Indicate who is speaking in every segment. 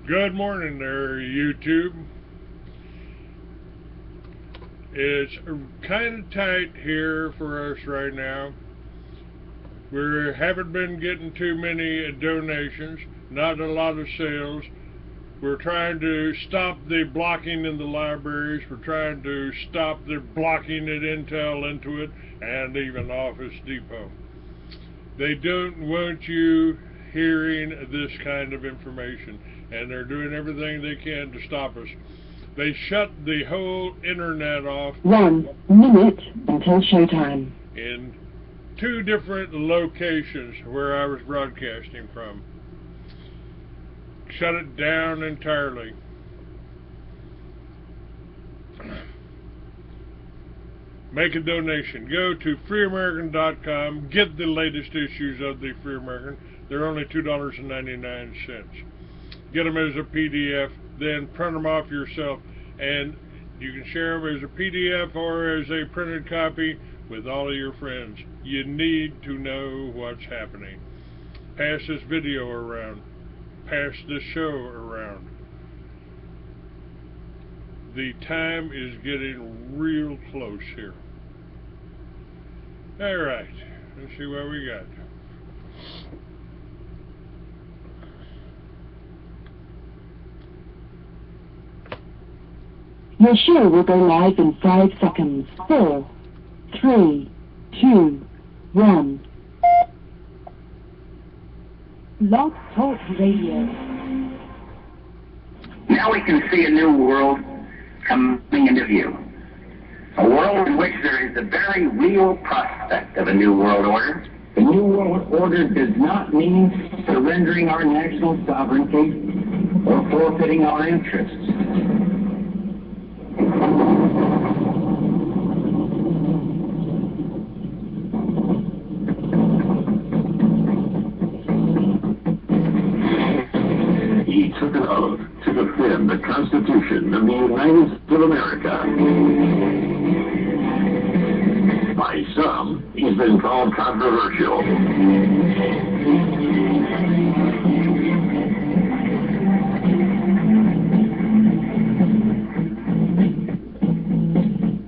Speaker 1: Good morning there, YouTube. It's kind of tight here for us right now. We haven't been getting too many donations, not a lot of sales. We're trying to stop the blocking in the libraries. We're trying to stop the blocking at Intel, Intuit, and even Office Depot. They don't want you hearing this kind of information, and they're doing everything they can to stop us. They shut the whole internet off.
Speaker 2: 1 minute until showtime.
Speaker 1: In 2 different locations where I was broadcasting from. Shut it down entirely. Make a donation. Go to freeamerican.com. Get the latest issues of the Free American. They're only $2.99. Get them as a PDF, then print them off yourself, and you can share them as a PDF or as a printed copy with all of your friends. You need to know what's happening. Pass this video around. Pass this show around. The time is getting real close here. Alright, let's see what we got.
Speaker 2: Your show will go live in 5 seconds. 4, 3, 2, 1. Blog Talk Radio.
Speaker 3: Now we can see a new world coming into view. A world in which there is a very real prospect of a new world order. The new world order does not mean surrendering our national sovereignty or forfeiting our interests.
Speaker 4: He took an oath to defend the Constitution of the United States of America. By some, he's been called controversial.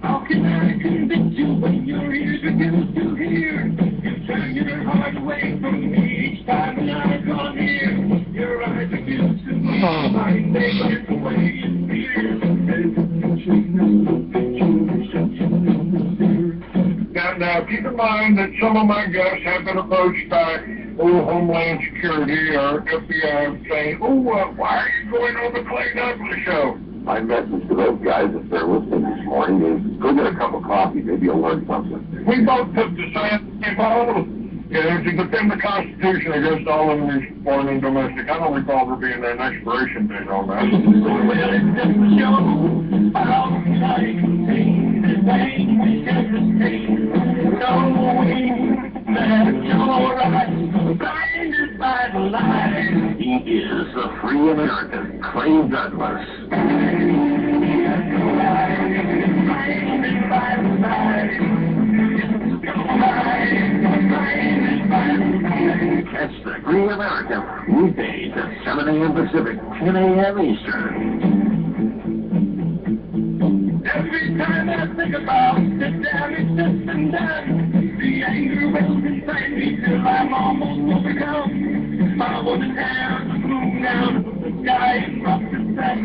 Speaker 5: How can I convince you when your ears refuse to hear? You turn your heart away from me each time when I draw near. Your eyes refuse to move, mind they glance away in fear. Now, keep in mind that some of my guests have been approached by Homeland Security or FBI saying, why are you going on the Clay Douglas show?
Speaker 4: My message to those guys, if they're listening this morning, is go get a cup of coffee. Maybe you'll learn something.
Speaker 5: We both took the same vote. To defend the Constitution against all enemies, foreign and domestic. I don't recall there being an expiration date on that. Well, it's just a show. I don't like things that things we can't sustain. Knowing that you're right, blinded by the light.
Speaker 4: He is the free American, Clay Douglas.
Speaker 5: Blinded by the light.
Speaker 4: Catch the Free American weekdays at 7 a.m. Pacific, 10 a.m. Eastern.
Speaker 5: Every time I think about the damage that's been done, the anger wells inside me till I'm almost overcome. I want to tear the moon down from the sky and rock the sun.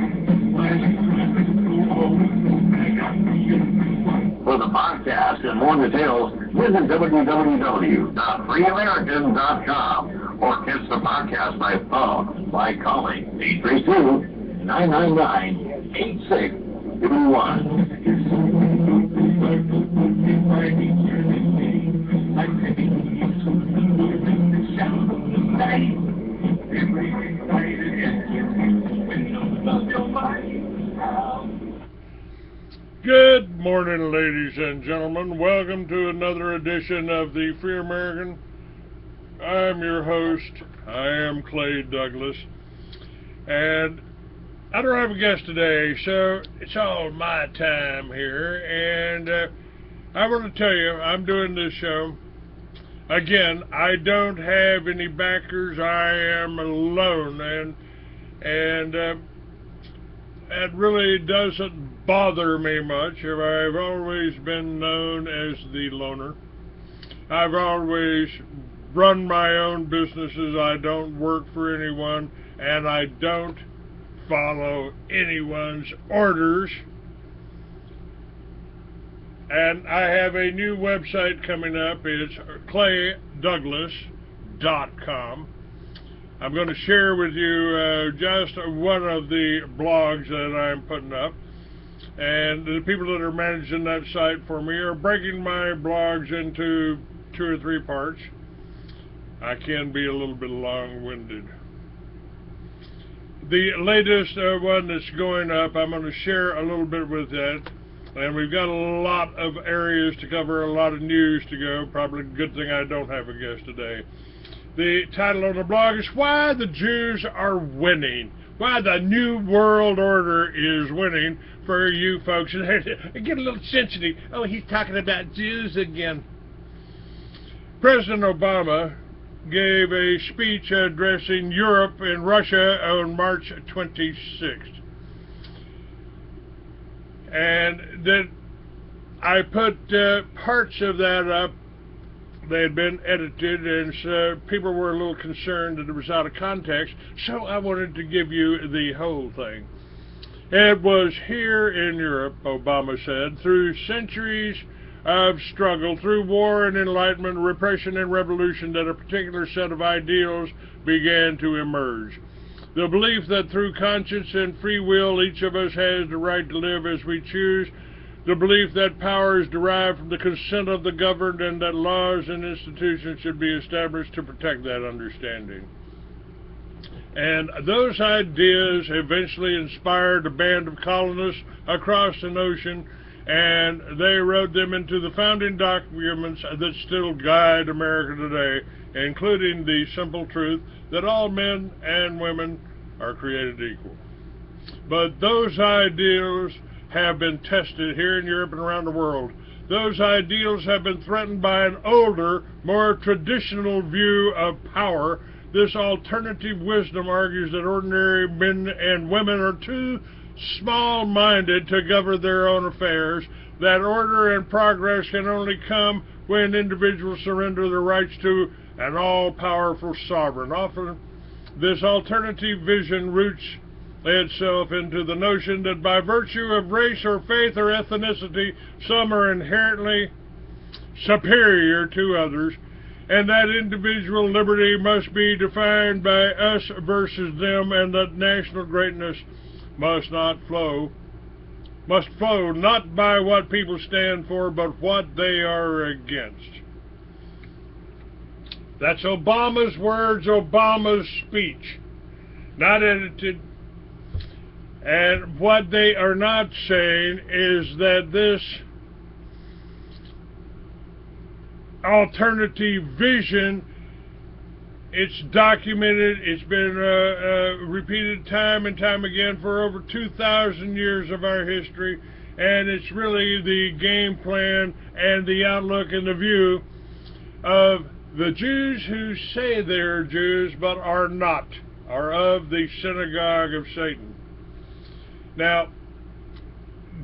Speaker 4: For the podcast and more details, visit www.freeamerican.com or catch the podcast by phone by calling 832-998-8631.
Speaker 1: Good morning, ladies and gentlemen. Welcome to another edition of the Free American. I'm your host. I am Clay Douglas. And I don't have a guest today, so it's all my time here. And I want to tell you, I'm doing this show. Again, I don't have any backers. I am alone. And And it really doesn't bother me much. I've always been known as the loner. I've always run my own businesses. I don't work for anyone, and I don't follow anyone's orders. And I have a new website coming up. It's claydouglas.com. I'm going to share with you just one of the blogs that I'm putting up. And the people that are managing that site for me are breaking my blogs into 2 or 3 parts. I can be a little bit long-winded. The latest one that's going up, I'm going to share a little bit with that. And we've got a lot of areas to cover, a lot of news to go. Probably a good thing I don't have a guest today. The title of the blog is Why the Jews Are Winning. Why the New World Order is winning for you folks. And I get a little sensitive. Oh, he's talking about Jews again. President Obama gave a speech addressing Europe and Russia on March 26th. And then I put parts of that up. They had been edited, and so people were a little concerned that it was out of context, so I wanted to give you the whole thing. It was here in Europe, Obama said, through centuries of struggle, through war and enlightenment, repression and revolution, that a particular set of ideals began to emerge. The belief that through conscience and free will each of us has the right to live as we choose. The belief that power is derived from the consent of the governed and that laws and institutions should be established to protect that understanding. And those ideas eventually inspired a band of colonists across the ocean, and they wrote them into the founding documents that still guide America today, including the simple truth that all men and women are created equal. But those ideals have been tested here in Europe and around the world. Those ideals have been threatened by an older, more traditional view of power. This alternative wisdom argues that ordinary men and women are too small-minded to govern their own affairs, that order and progress can only come when individuals surrender their rights to an all-powerful sovereign. Often, this alternative vision roots itself into the notion that by virtue of race or faith or ethnicity, some are inherently superior to others, and that individual liberty must be defined by us versus them, and that national greatness must flow not by what people stand for, but what they are against. That's Obama's words, Obama's speech, not edited. And what they are not saying is that this alternative vision, it's documented, it's been repeated time and time again for over 2,000 years of our history, and it's really the game plan and the outlook and the view of the Jews who say they're Jews but are not, are of the synagogue of Satan. Now,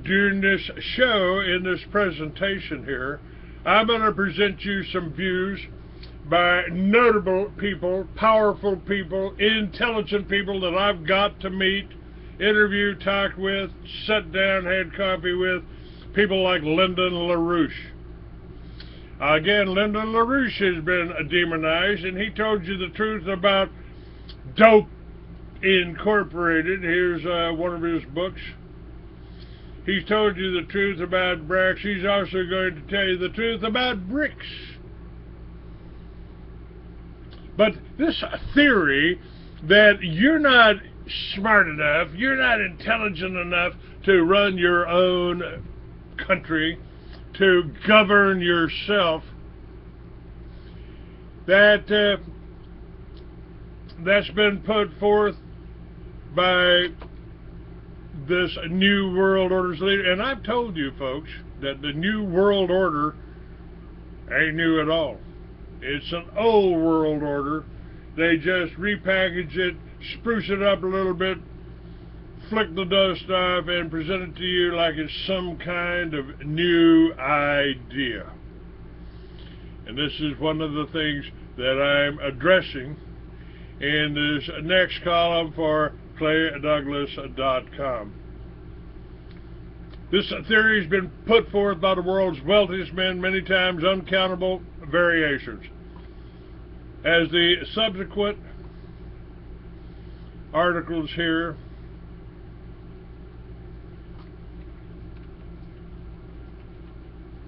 Speaker 1: during this show, in this presentation here, I'm going to present you some views by notable people, powerful people, intelligent people that I've got to meet, interview, talk with, sit down, had coffee with, people like Lyndon LaRouche. Again, Lyndon LaRouche has been demonized, and he told you the truth about dope Incorporated. Here's one of his books. He's told you the truth about BRICS. He's also going to tell you the truth about BRICS. But this theory that you're not smart enough, you're not intelligent enough to run your own country, to govern yourself, that's been put forth by this New World Order's leader. And I've told you folks that the New World Order ain't new at all. It's an old world order. They just repackage it, spruce it up a little bit, flick the dust off, and present it to you like it's some kind of new idea. And this is one of the things that I'm addressing in this next column for ClayDouglas.com. This theory has been put forth by the world's wealthiest men many times, uncountable variations. As the subsequent articles here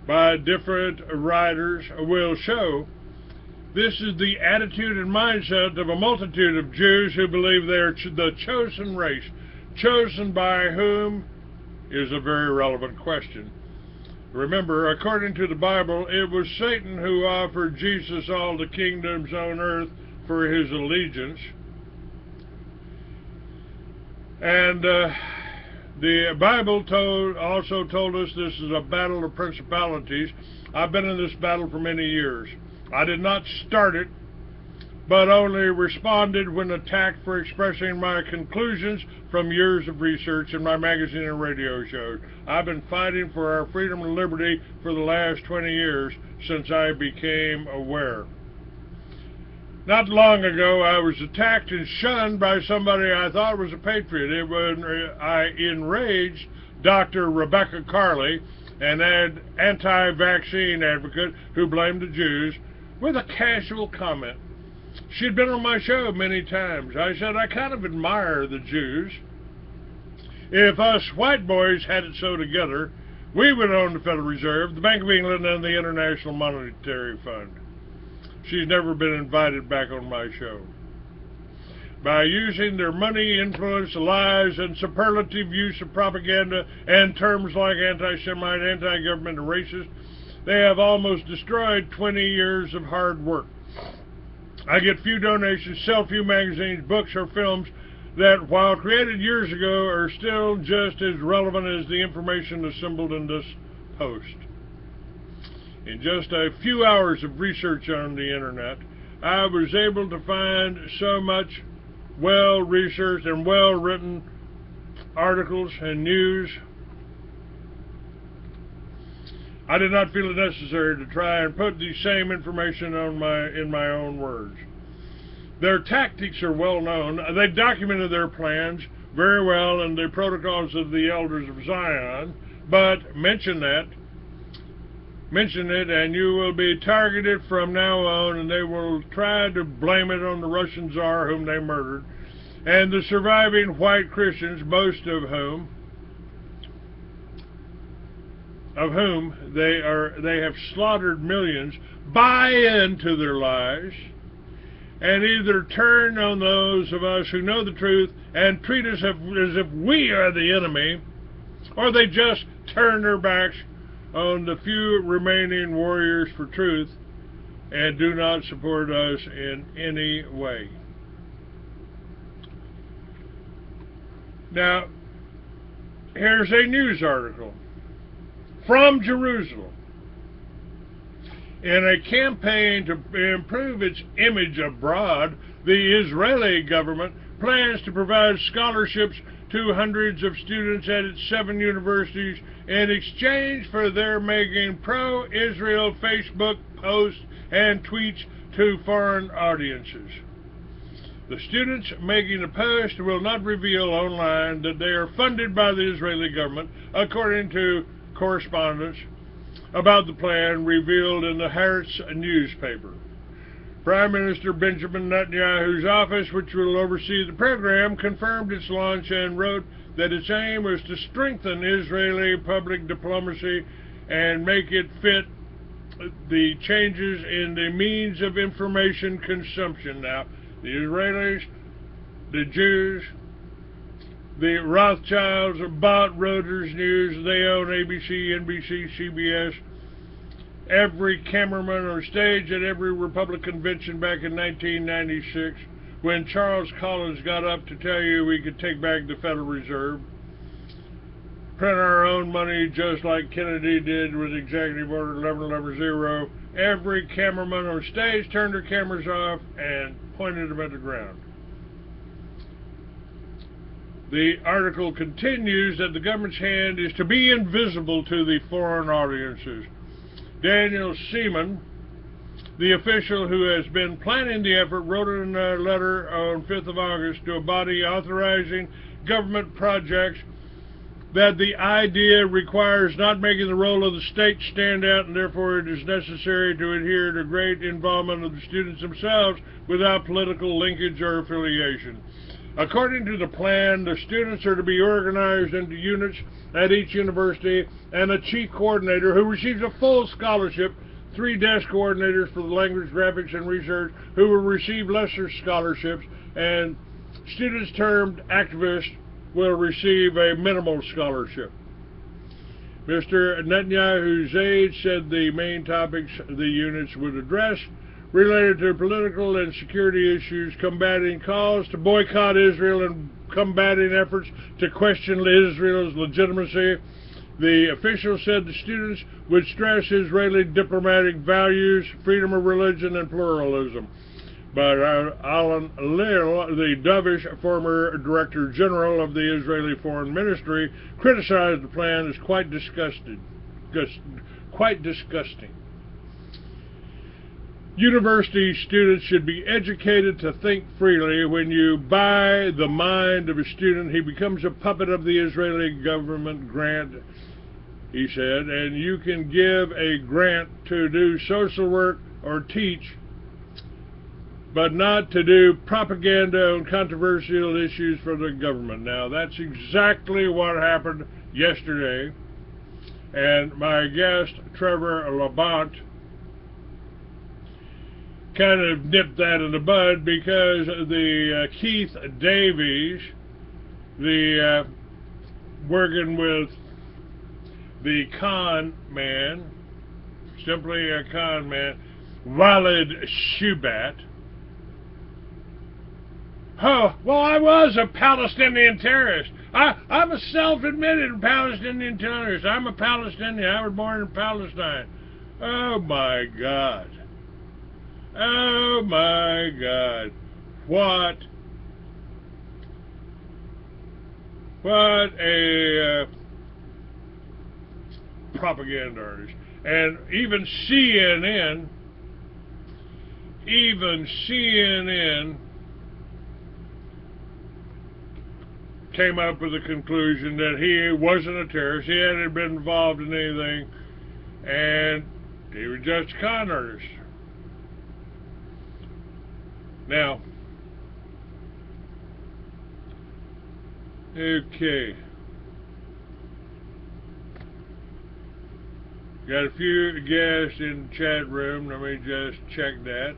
Speaker 1: by different writers will show, this is the attitude and mindset of a multitude of Jews who believe they are the chosen race. Chosen by whom is a very relevant question. Remember, according to the Bible, it was Satan who offered Jesus all the kingdoms on earth for his allegiance. And the Bible also told us this is a battle of principalities. I've been in this battle for many years. I did not start it, but only responded when attacked for expressing my conclusions from years of research in my magazine and radio shows. I've been fighting for our freedom and liberty for the last 20 years since I became aware. Not long ago, I was attacked and shunned by somebody I thought was a patriot. I enraged Dr. Rebecca Carley, an anti-vaccine advocate who blamed the Jews, with a casual comment. She'd been on my show many times. I said, I kind of admire the Jews. If us white boys had it so together, we would own the Federal Reserve, the Bank of England, and the International Monetary Fund. She's never been invited back on my show. By using their money, influence, lies, and superlative use of propaganda and terms like anti-Semite, anti-government, and racist, they have almost destroyed 20 years of hard work. I get few donations, sell few magazines, books, or films that, while created years ago, are still just as relevant as the information assembled in this post. In just a few hours of research on the internet, I was able to find so much well-researched and well-written articles and news. I did not feel it necessary to try and put the same information in my own words. Their tactics are well known. They documented their plans very well in the Protocols of the Elders of Zion, but mention it, and you will be targeted from now on, and they will try to blame it on the Russian Tsar whom they murdered, and the surviving white Christians, most of whom they have slaughtered millions, buy into their lies and either turn on those of us who know the truth and treat us as if we are the enemy, or they just turn their backs on the few remaining warriors for truth and do not support us in any way. Now, here's a news article from Jerusalem. In a campaign to improve its image abroad, the Israeli government plans to provide scholarships to hundreds of students at its 7 universities in exchange for their making pro-Israel Facebook posts and tweets to foreign audiences. The students making the post will not reveal online that they are funded by the Israeli government, according to correspondence about the plan revealed in the Haaretz newspaper. Prime Minister Benjamin Netanyahu's office, which will oversee the program, confirmed its launch and wrote that its aim was to strengthen Israeli public diplomacy and make it fit the changes in the means of information consumption. Now, the Israelis, the Jews, the Rothschilds bought Reuters News. They own ABC, NBC, CBS. Every cameraman on stage at every Republican convention back in 1996, when Charles Collins got up to tell you we could take back the Federal Reserve, print our own money just like Kennedy did with Executive Order 11110, every cameraman on stage turned their cameras off and pointed them at the ground. The article continues that the government's hand is to be invisible to the foreign audiences. Daniel Seaman, the official who has been planning the effort, wrote in a letter on 5th of August to a body authorizing government projects that the idea requires not making the role of the state stand out, and therefore it is necessary to adhere to great involvement of the students themselves without political linkage or affiliation. According to the plan, the students are to be organized into units at each university and a chief coordinator who receives a full scholarship, 3 desk coordinators for the language, graphics, and research who will receive lesser scholarships, and students termed activists will receive a minimal scholarship. Mr. Netanyahu's aide said the main topics the units would address related to political and security issues, combating calls to boycott Israel and combating efforts to question Israel's legitimacy. The official said the students would stress Israeli diplomatic values, freedom of religion, and pluralism. But Alan Lil, the dovish former Director General of the Israeli Foreign Ministry, criticized the plan as quite disgusting. University students should be educated to think freely. When you buy the mind of a student, he becomes a puppet of the Israeli government grant, he said, and you can give a grant to do social work or teach, but not to do propaganda on controversial issues for the government. Now, that's exactly what happened yesterday, and my guest, Trevor Labonte, kind of nipped that in the bud, because the Keith Davies, the working with the con man, simply a con man, Walid Shubat. Oh, well, I was a Palestinian terrorist. I'm a self-admitted Palestinian terrorist. I'm a Palestinian. I was born in Palestine. Oh, my God. Oh, my God. What a propaganda artist. And even CNN came up with the conclusion that he wasn't a terrorist, he hadn't been involved in anything, and he was just a con artist. Now, okay, got a few guests in the chat room. Let me just check that.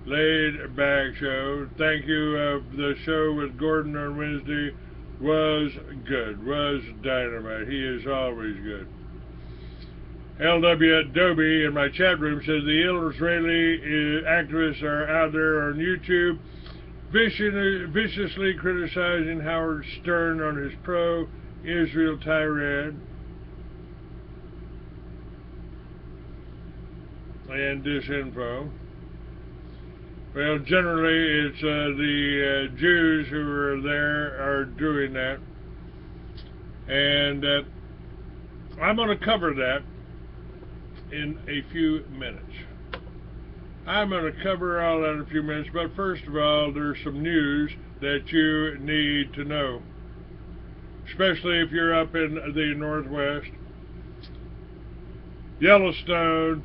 Speaker 1: Laid back show. Thank you. The show with Gordon on Wednesday was good. Was dynamite. He is always good. LW Adobe in my chat room says the Israeli activists are out there on YouTube viciously criticizing Howard Stern on his pro-Israel tirade and disinfo. Well, generally it's the Jews who are there are doing that, and I'm going to cover that in a few minutes. I'm going to cover all that in a few minutes, but first of all, there's some news that you need to know, especially if you're up in the Northwest. Yellowstone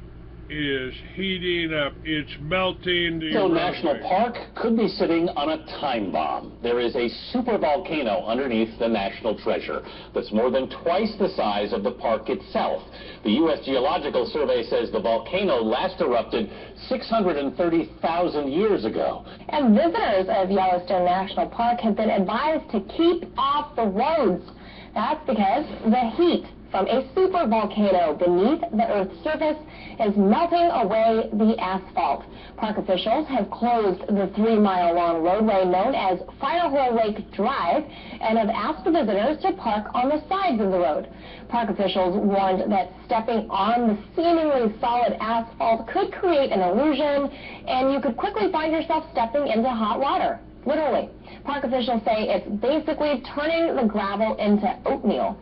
Speaker 1: is heating up. It's melting. The
Speaker 6: Yellowstone National Park could be sitting on a time bomb. There is a super volcano underneath the national treasure that's more than twice the size of the park itself. The U.S. Geological Survey says the volcano last erupted 630,000 years ago.
Speaker 7: And visitors of Yellowstone National Park have been advised to keep off the roads. That's because the heat from a supervolcano beneath the Earth's surface is melting away the asphalt. Park officials have closed the 3-mile-long roadway known as Firehole Lake Drive and have asked visitors to park on the sides of the road. Park officials warned that stepping on the seemingly solid asphalt could create an illusion, and you could quickly find yourself stepping into hot water. Literally. Park officials say it's basically turning the gravel into oatmeal.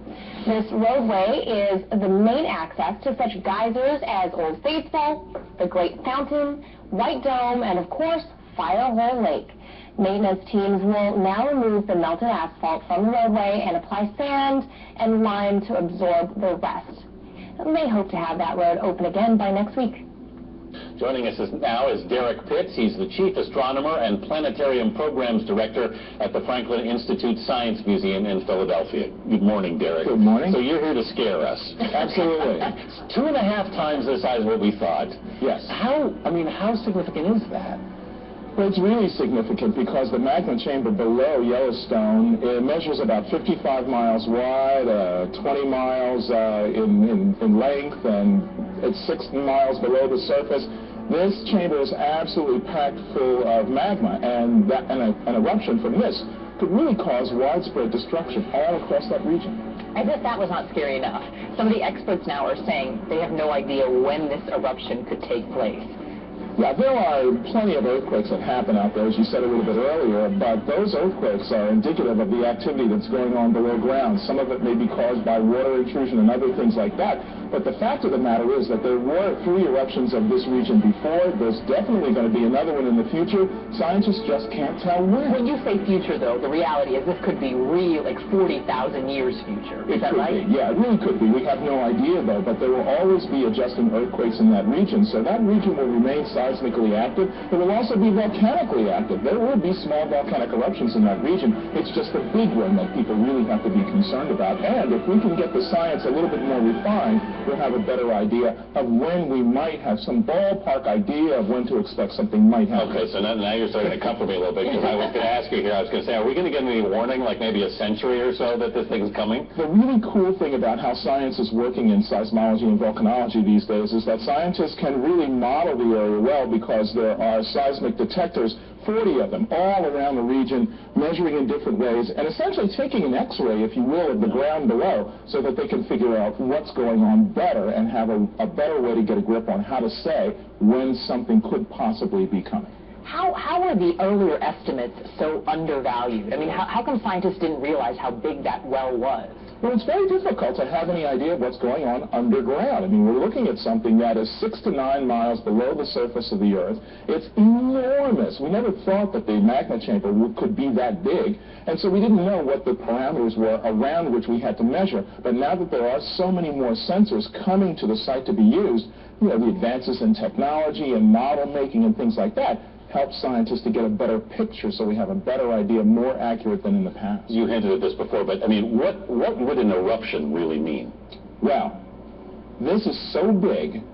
Speaker 7: This roadway is the main access to such geysers as Old Faithful, the Great Fountain, White Dome, and of course, Firehole Lake. Maintenance teams will now remove the melted asphalt from the roadway and apply sand and lime to absorb the rest. They hope to have that road open again by next week.
Speaker 6: Joining us now is Derek Pitts. He's the Chief Astronomer and Planetarium Programs Director at the Franklin Institute Science Museum in Philadelphia. Good morning, Derek.
Speaker 8: Good morning.
Speaker 6: So you're here to scare us.
Speaker 8: Absolutely.
Speaker 6: 2.5 times the size of what we thought.
Speaker 8: Yes.
Speaker 6: How significant is that?
Speaker 8: Well, it's really significant because the magma chamber below Yellowstone, it measures about 55 miles wide, 20 miles in length, and it's 60 miles below the surface. This chamber is absolutely packed full of magma, and an eruption from this could really cause widespread destruction all across that region.
Speaker 9: As if that was not scary enough, some of the experts now are saying they have no idea when this eruption could take place.
Speaker 8: Yeah, there are plenty of earthquakes that happen out there, as you said a little bit earlier, but those earthquakes are indicative of the activity that's going on below ground. Some of it may be caused by water intrusion and other things like that, but the fact of the matter is that there were 3 eruptions of this region before. There's definitely going to be another one in the future. Scientists just can't tell when.
Speaker 9: When you say future, though, the reality is this could be real, like 40,000 years future. Is that right?
Speaker 8: Yeah, it really could be. We have no idea, though, but there will always be adjusting earthquakes in that region, so that region will remain seismically active. It will also be volcanically active. There will be small volcanic eruptions in that region. It's just the big one that people really have to be concerned about. And if we can get the science a little bit more refined, we'll have a better idea of when we might have some ballpark idea of when to expect something might happen.
Speaker 6: Okay, so now you're starting to comfort me a little bit, because I was going to ask you here, I was going to say, are we going to get any warning, like maybe a century or so, that this thing's coming?
Speaker 8: The really cool thing about how science is working in seismology and volcanology these days is that scientists can really model the area well, because there are seismic detectors, 40 of them, all around the region, measuring in different ways, and essentially taking an X-ray, if you will, of the ground below, so that they can figure out what's going on better and have a better way to get a grip on how to say when something could possibly be coming.
Speaker 9: How are the earlier estimates so undervalued? I mean, how come scientists didn't realize how big that well was?
Speaker 8: Well, it's very difficult to have any idea of what's going on underground. I mean, we're looking at something that is 6 to 9 miles below the surface of the Earth. It's enormous. We never thought that the magma chamber could be that big, and so we didn't know what the parameters were around which we had to measure. But now that there are so many more sensors coming to the site to be used, you know, the advances in technology and model making and things like that help scientists to get a better picture, so we have a better idea, more accurate than in the past.
Speaker 6: You hinted at this before, but I mean, what would an eruption really mean?
Speaker 8: Well, this is so big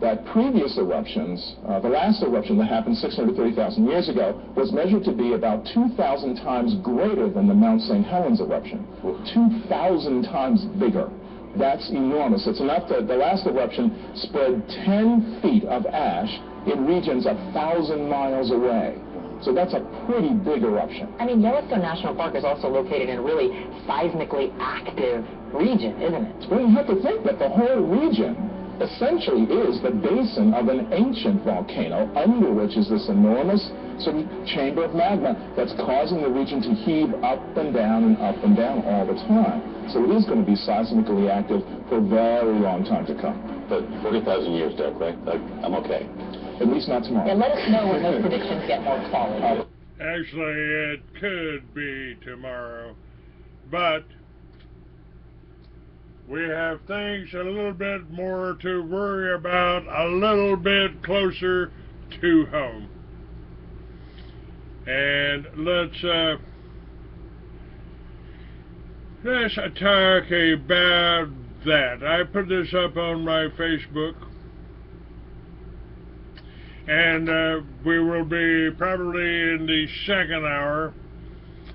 Speaker 8: that previous eruptions, the last eruption that happened 630,000 years ago, was measured to be about 2,000 times greater than the Mount St. Helens eruption. 2,000 times bigger. That's enormous. It's enough that the last eruption spread 10 feet of ash in regions 1,000 miles away. So that's a pretty big eruption.
Speaker 9: I mean, Yellowstone National Park is also located in a really seismically active region, isn't it?
Speaker 8: Well, you have to think that the whole region essentially is the basin of an ancient volcano, under which is this enormous sort of chamber of magma that's causing the region to heave up and down all the time. So it is going to be seismically active for a very long time to come.
Speaker 6: But 40,000 years, Derek, right? I'm okay.
Speaker 8: At least not tomorrow.
Speaker 9: Yeah, let us know when those predictions get more solid.
Speaker 1: Actually, it could be tomorrow, but we have things a little bit more to worry about, a little bit closer to home. And let's talk about that. I put this up on my Facebook, and we will be probably in the second hour.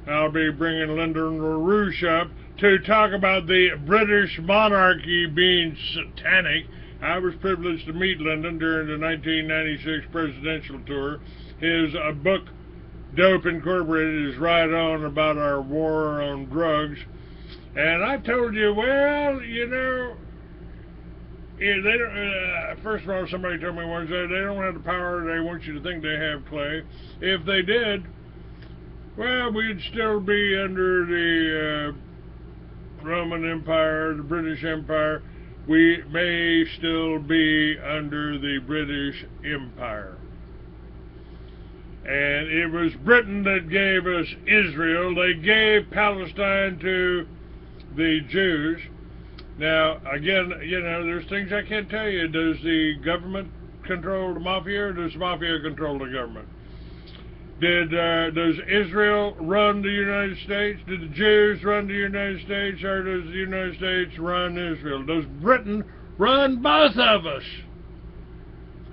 Speaker 1: I'll be bringing Lyndon LaRouche up to talk about the British monarchy being satanic. I was privileged to meet Lyndon during the 1996 presidential tour. His book, Dope Incorporated, is right on about our war on drugs. And I told you, well, you know, they don't, first of all, somebody told me once that they don't have the power they want you to think they have, Clay. If they did, well, we'd still be under the Roman Empire, the British Empire. We may still be under the British Empire. And it was Britain that gave us Israel. They gave Palestine to the Jews. Now, again, you know, there's things I can't tell you. Does the government control the mafia, or does the mafia control the government? Does Israel run the United States? Did the Jews run the United States, or does the United States run Israel? Does Britain run both of us?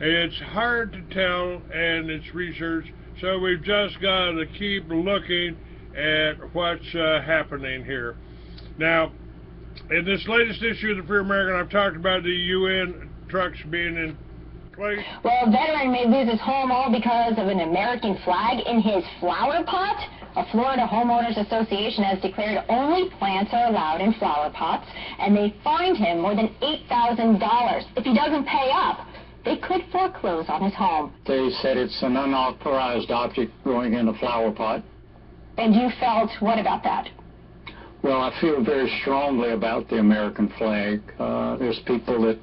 Speaker 1: It's hard to tell, and it's research, so we've just got to keep looking at what's happening here. Now, in this latest issue of the Free American, I've talked about the UN trucks being in place.
Speaker 7: Well, a veteran may lose his home all because of an American flag in his flower pot. A Florida Homeowners Association has declared only plants are allowed in flower pots, and they fined him more than $8,000. If he doesn't pay up, they could foreclose on his home.
Speaker 10: They said it's an unauthorized object going in a flower pot.
Speaker 7: And you felt what about that?
Speaker 10: Well, I feel very strongly about the American flag. There's people that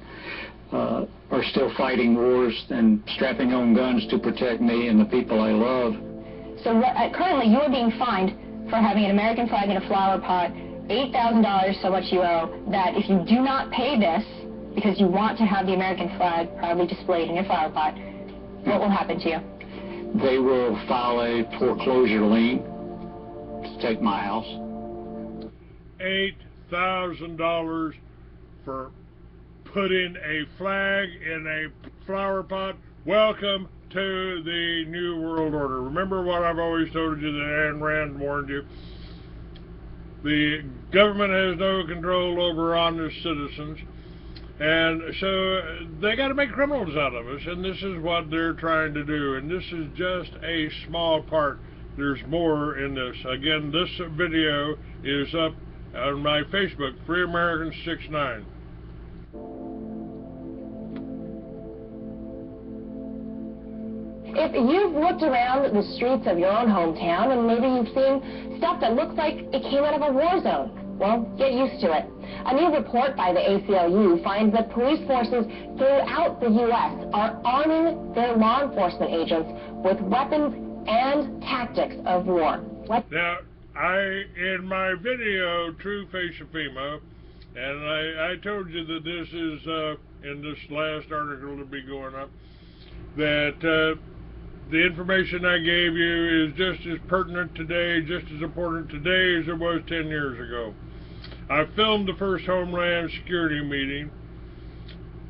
Speaker 10: are still fighting wars and strapping on guns to protect me and the people I love.
Speaker 7: So currently you're being fined for having an American flag in a flower pot, $8,000 so much you owe, that if you do not pay this, because you want to have the American flag proudly displayed in your flower pot, what will happen to you?
Speaker 10: They will file a foreclosure lien to take my house.
Speaker 1: $8,000 for putting a flag in a flower pot. Welcome to the New World Order. Remember what I've always told you, that Ayn Rand warned you. The government has no control over honest citizens, and so they got to make criminals out of us, and this is what they're trying to do, and this is just a small part. There's more in this. Again, this video is up on my Facebook, Free American 69.
Speaker 7: If you've looked around the streets of your own hometown and maybe you've seen stuff that looks like it came out of a war zone, well, get used to it. A new report by the ACLU finds that police forces throughout the U.S. are arming their law enforcement agents with weapons and tactics of war.
Speaker 1: Now, in my video, True Face of FEMA, and I told you that this is in this last article to be going up, that the information I gave you is just as pertinent today, just as important today as it was 10 years ago. I filmed the first Homeland Security meeting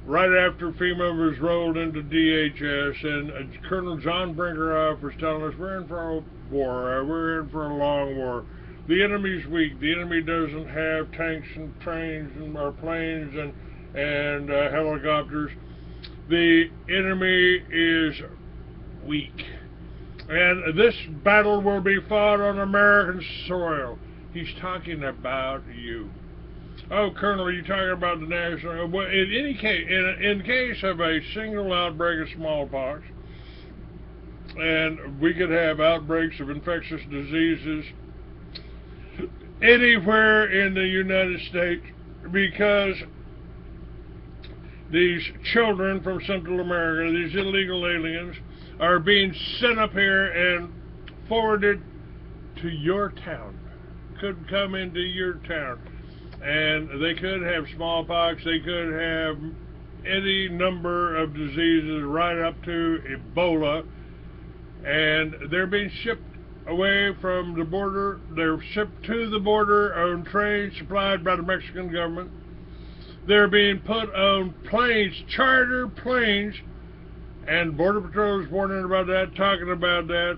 Speaker 1: right after FEMA was rolled into DHS, and Colonel John Brinkerhoff was telling us we're in for a war, we're in for a long war. The enemy's weak. The enemy doesn't have tanks and trains and or planes and helicopters. The enemy is weak, and this battle will be fought on American soil. He's talking about you. Oh, Colonel, are you talking about the national? Well, in any case, in case of a single outbreak of smallpox, and we could have outbreaks of infectious diseases anywhere in the United States, because these children from Central America, these illegal aliens, are being sent up here and forwarded to your town. Could come into your town, and they could have smallpox, they could have any number of diseases right up to Ebola, and they're being shipped away from the border. They're shipped to the border on trains supplied by the Mexican government. They're being put on planes, charter planes, and Border Patrol is warning about that, talking about that.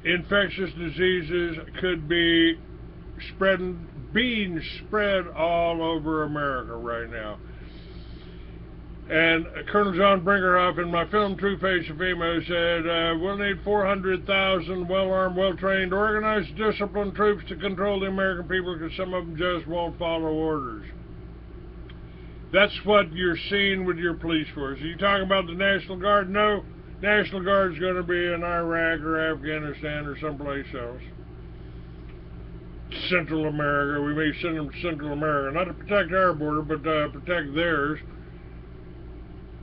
Speaker 1: Infectious diseases could be being spread all over America right now. And Colonel John Brinkerhoff in my film True Face of FEMA said, we'll need 400,000 well-armed, well-trained, organized, disciplined troops to control the American people, because some of them just won't follow orders. That's what you're seeing with your police force. Are you talking about the National Guard? No. National Guard's going to be in Iraq or Afghanistan or someplace else. Central America, we may send them to Central America, not to protect our border, but to protect theirs.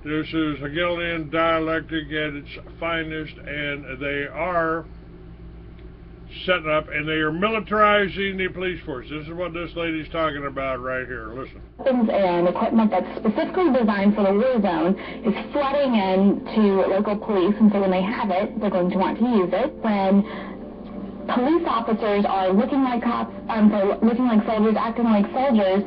Speaker 1: This is Hegelian dialectic at its finest, and they are setting up, and they are militarizing the police force. This is what this lady's talking about right here. Listen.
Speaker 7: Weapons and equipment that's specifically designed for the war zone is flooding into local police, and so when they have it, they're going to want to use it. When police officers are looking like cops, looking like soldiers, acting like soldiers,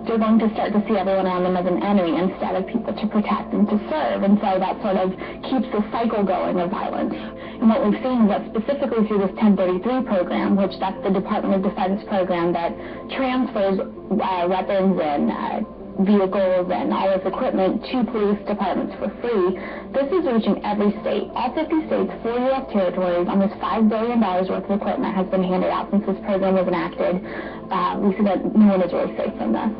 Speaker 7: they're going to start to see everyone around them as an enemy instead of people to protect and to serve. And so that sort of keeps the cycle going of violence. And what we've seen is that specifically through this 1033 program, which that's the Department of Defense program that transfers weapons and vehicles and all this equipment to police departments for free, this is reaching every state. All 50 states, 4 U.S. territories, almost $5 billion worth of equipment has been handed out since this program was enacted. We see that no one is really safe from this.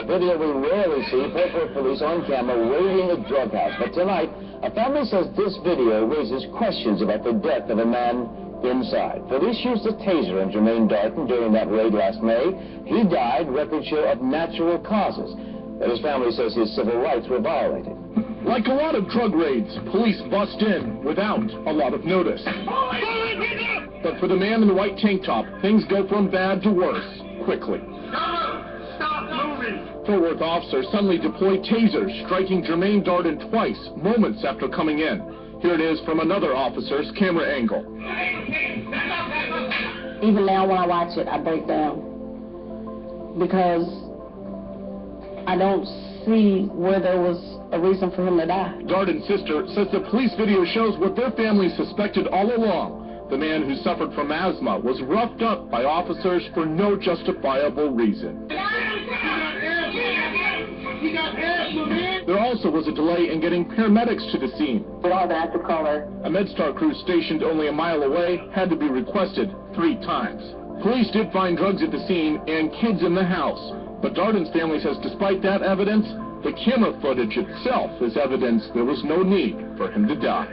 Speaker 11: Video we rarely see Portland police on camera raiding a drug house, but tonight a family says this video raises questions about the death of a man inside. Police used a taser on Jermaine Darton during that raid last May. He died, records show, of natural causes, but his family says his civil rights were violated.
Speaker 8: Like a lot of drug raids, police bust in without a lot of notice. But for the man in the white tank top, things go from bad to worse quickly.
Speaker 5: Stop moving!
Speaker 8: Fort Worth officers suddenly deployed tasers, striking Jermaine Darton twice, moments after coming in. Here it is from another officer's camera angle.
Speaker 12: Even now when I watch it, I break down. Because I don't see where there was a reason for him to die.
Speaker 8: Darton's sister says the police video shows what their family suspected all along. The man who suffered from asthma was roughed up by officers for no justifiable reason. There also was a delay in getting paramedics to the scene.
Speaker 12: We don't have an active caller.
Speaker 8: A MedStar crew stationed only a mile away had to be requested 3 times. Police did find drugs at the scene and kids in the house. But Darton's family says despite that evidence, the camera footage itself is evidence there was no need for him to die.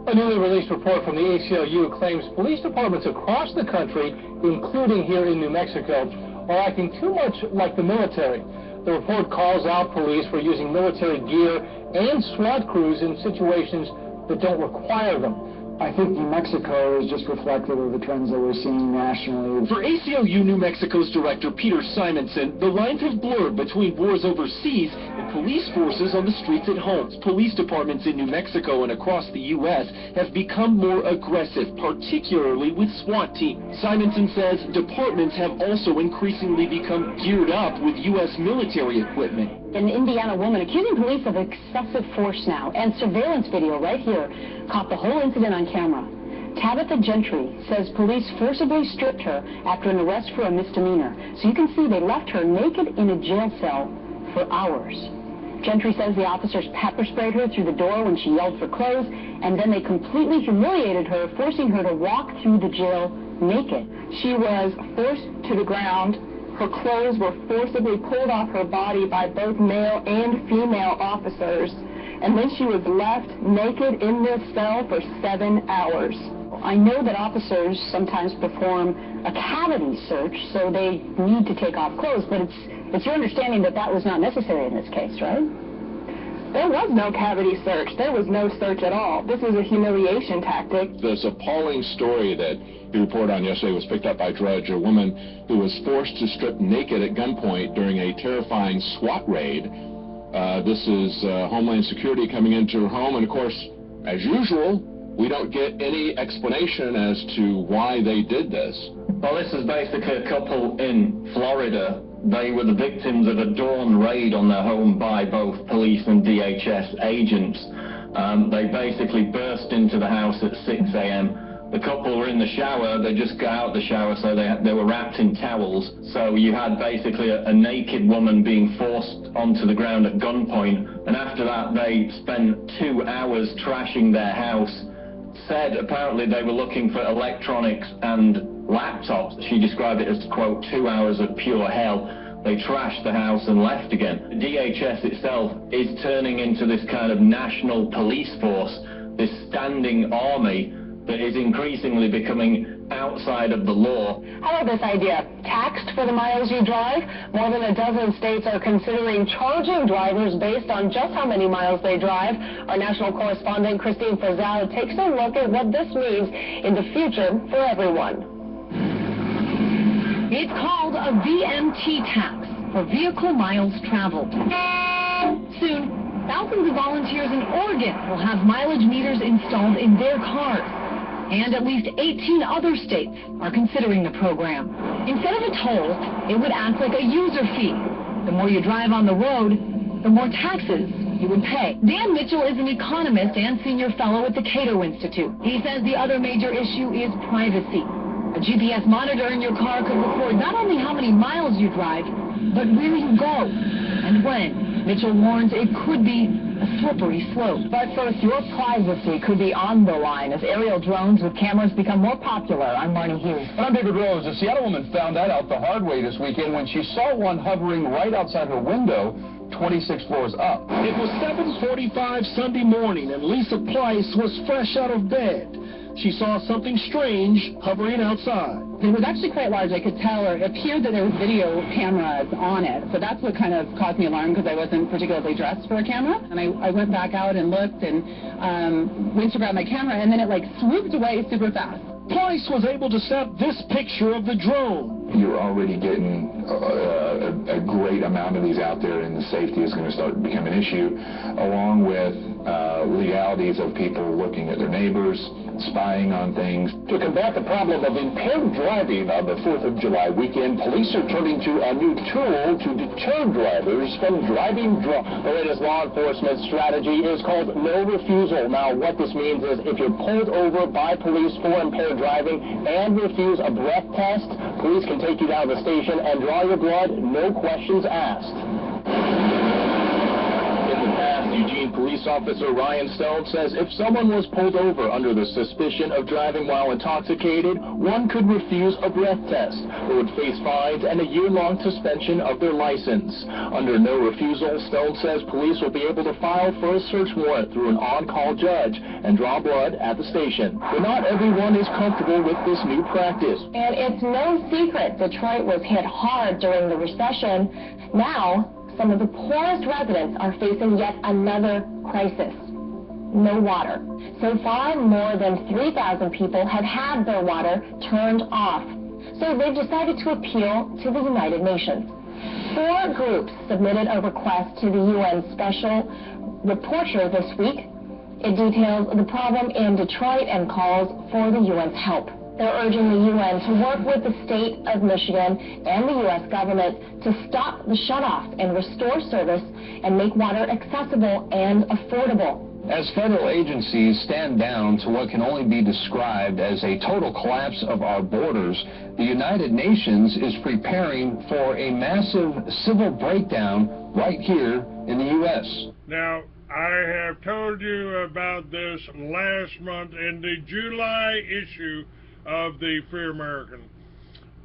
Speaker 13: A newly released report from the ACLU claims police departments across the country, including here in New Mexico, are acting too much like the military. The report calls out police for using military gear and SWAT crews in situations that don't require them.
Speaker 14: I think New Mexico is just reflective of the trends that we're seeing nationally.
Speaker 15: For ACLU New Mexico's director, Peter Simonson, the lines have blurred between wars overseas and police forces on the streets at home. Police departments in New Mexico and across the U.S. have become more aggressive, particularly with SWAT teams. Simonson says departments have also increasingly become geared up with U.S. military equipment.
Speaker 9: An Indiana woman accusing police of excessive force now, and surveillance video right here caught the whole incident on camera. Tabitha Gentry says police forcibly stripped her after an arrest for a misdemeanor. So you can see they left her naked in a jail cell for hours. Gentry says the officers pepper sprayed her through the door when she yelled for clothes, and then they completely humiliated her, forcing her to walk through the jail naked. She was forced to the ground. Her clothes were forcibly pulled off her body by both male and female officers, and then she was left naked in this cell for 7 hours. I know that officers sometimes perform a cavity search, so they need to take off clothes, but it's your understanding that that was not necessary in this case, right?
Speaker 7: There was no cavity search. There was no search at all. This was a humiliation tactic.
Speaker 16: This appalling story that you reported on yesterday was picked up by Drudge, a woman who was forced to strip naked at gunpoint during a terrifying SWAT raid. This is Homeland Security coming into her home, and of course, as usual, we don't get any explanation as to why they did this.
Speaker 17: Well, this is basically a couple in Florida. They were the victims of a dawn raid on their home by both police and DHS agents. They basically burst into the house at 6 a.m. The couple were in the shower. They just got out of the shower, so they were wrapped in towels. So you had basically a naked woman being forced onto the ground at gunpoint. And after that, they spent 2 hours trashing their house. Said apparently they were looking for electronics and laptops. She described it as, quote, 2 hours of pure hell. they trashed the house and left again. DHS itself is turning into this kind of national police force, this standing army that is increasingly becoming outside of the law.
Speaker 9: How about this idea? Taxed for the miles you drive? More than a dozen states are considering charging drivers based on just how many miles they drive. Our national correspondent Christine Frazal takes a look at what this means in the future for everyone.
Speaker 18: It's called a VMT tax, for vehicle miles traveled. Soon, thousands of volunteers in Oregon will have mileage meters installed in their cars. And at least 18 other states are considering the program. Instead of a toll, it would act like a user fee. The more you drive on the road, the more taxes you would pay. Dan Mitchell is an economist and senior fellow at the Cato Institute. He says the other major issue is privacy. A GPS monitor in your car could record not only how many miles you drive, but where you go and when. Mitchell warns it could be a slippery slope.
Speaker 19: But first, your privacy could be on the line as aerial drones with cameras become more popular. I'm Marnie Hughes.
Speaker 20: I'm David Rose. A Seattle woman found that out the hard way this weekend when she saw one hovering right outside her window, 26 floors up.
Speaker 21: It was 7:45 Sunday morning, and Lisa Price was fresh out of bed. She saw something strange hovering outside.
Speaker 9: It was actually quite large. I could tell, or it appeared that there was video cameras on it. So that's what kind of caused me alarm, because I wasn't particularly dressed for a camera. And I went back out and looked and went to grab my camera, and then it like swooped away super fast.
Speaker 21: Price was able to snap this picture of the drone.
Speaker 8: You're already getting a great amount of these out there, and the safety is going to start to become an issue, along with legalities of people looking at their neighbors, spying on things.
Speaker 11: To combat the problem of impaired driving on the 4th of July weekend, police are turning to a new tool to deter drivers from driving drunk. The latest law enforcement strategy is called no refusal. Now, what this means is if you're pulled over by police for impaired driving and refuse a breath test, police can take you down to the station and draw your blood, no questions asked. Eugene police officer Ryan Stone says if someone was pulled over under the suspicion of driving while intoxicated, one could refuse a breath test. They would face fines and a year-long suspension of their license. Under no refusal, Stone says police will be able to file for a search warrant through an on-call judge and draw blood at the station. But not everyone is comfortable with this new practice.
Speaker 7: And it's no secret Detroit was hit hard during the recession. Now, some of the poorest residents are facing yet another crisis. No water. So far, more than 3,000 people have had their water turned off. So they've decided to appeal to the United Nations. 4 groups submitted a request to the UN Special Rapporteur this week. It details the problem in Detroit and calls for the UN's help. They're urging the UN to work with the state of Michigan and the U.S. government to stop the shutoff and restore service and make water accessible and affordable.
Speaker 20: As federal agencies stand down to what can only be described as a total collapse of our borders, the United Nations is preparing for a massive civil breakdown right here in the U.S.
Speaker 1: Now, I have told you about this last month in the July issue of the Free American.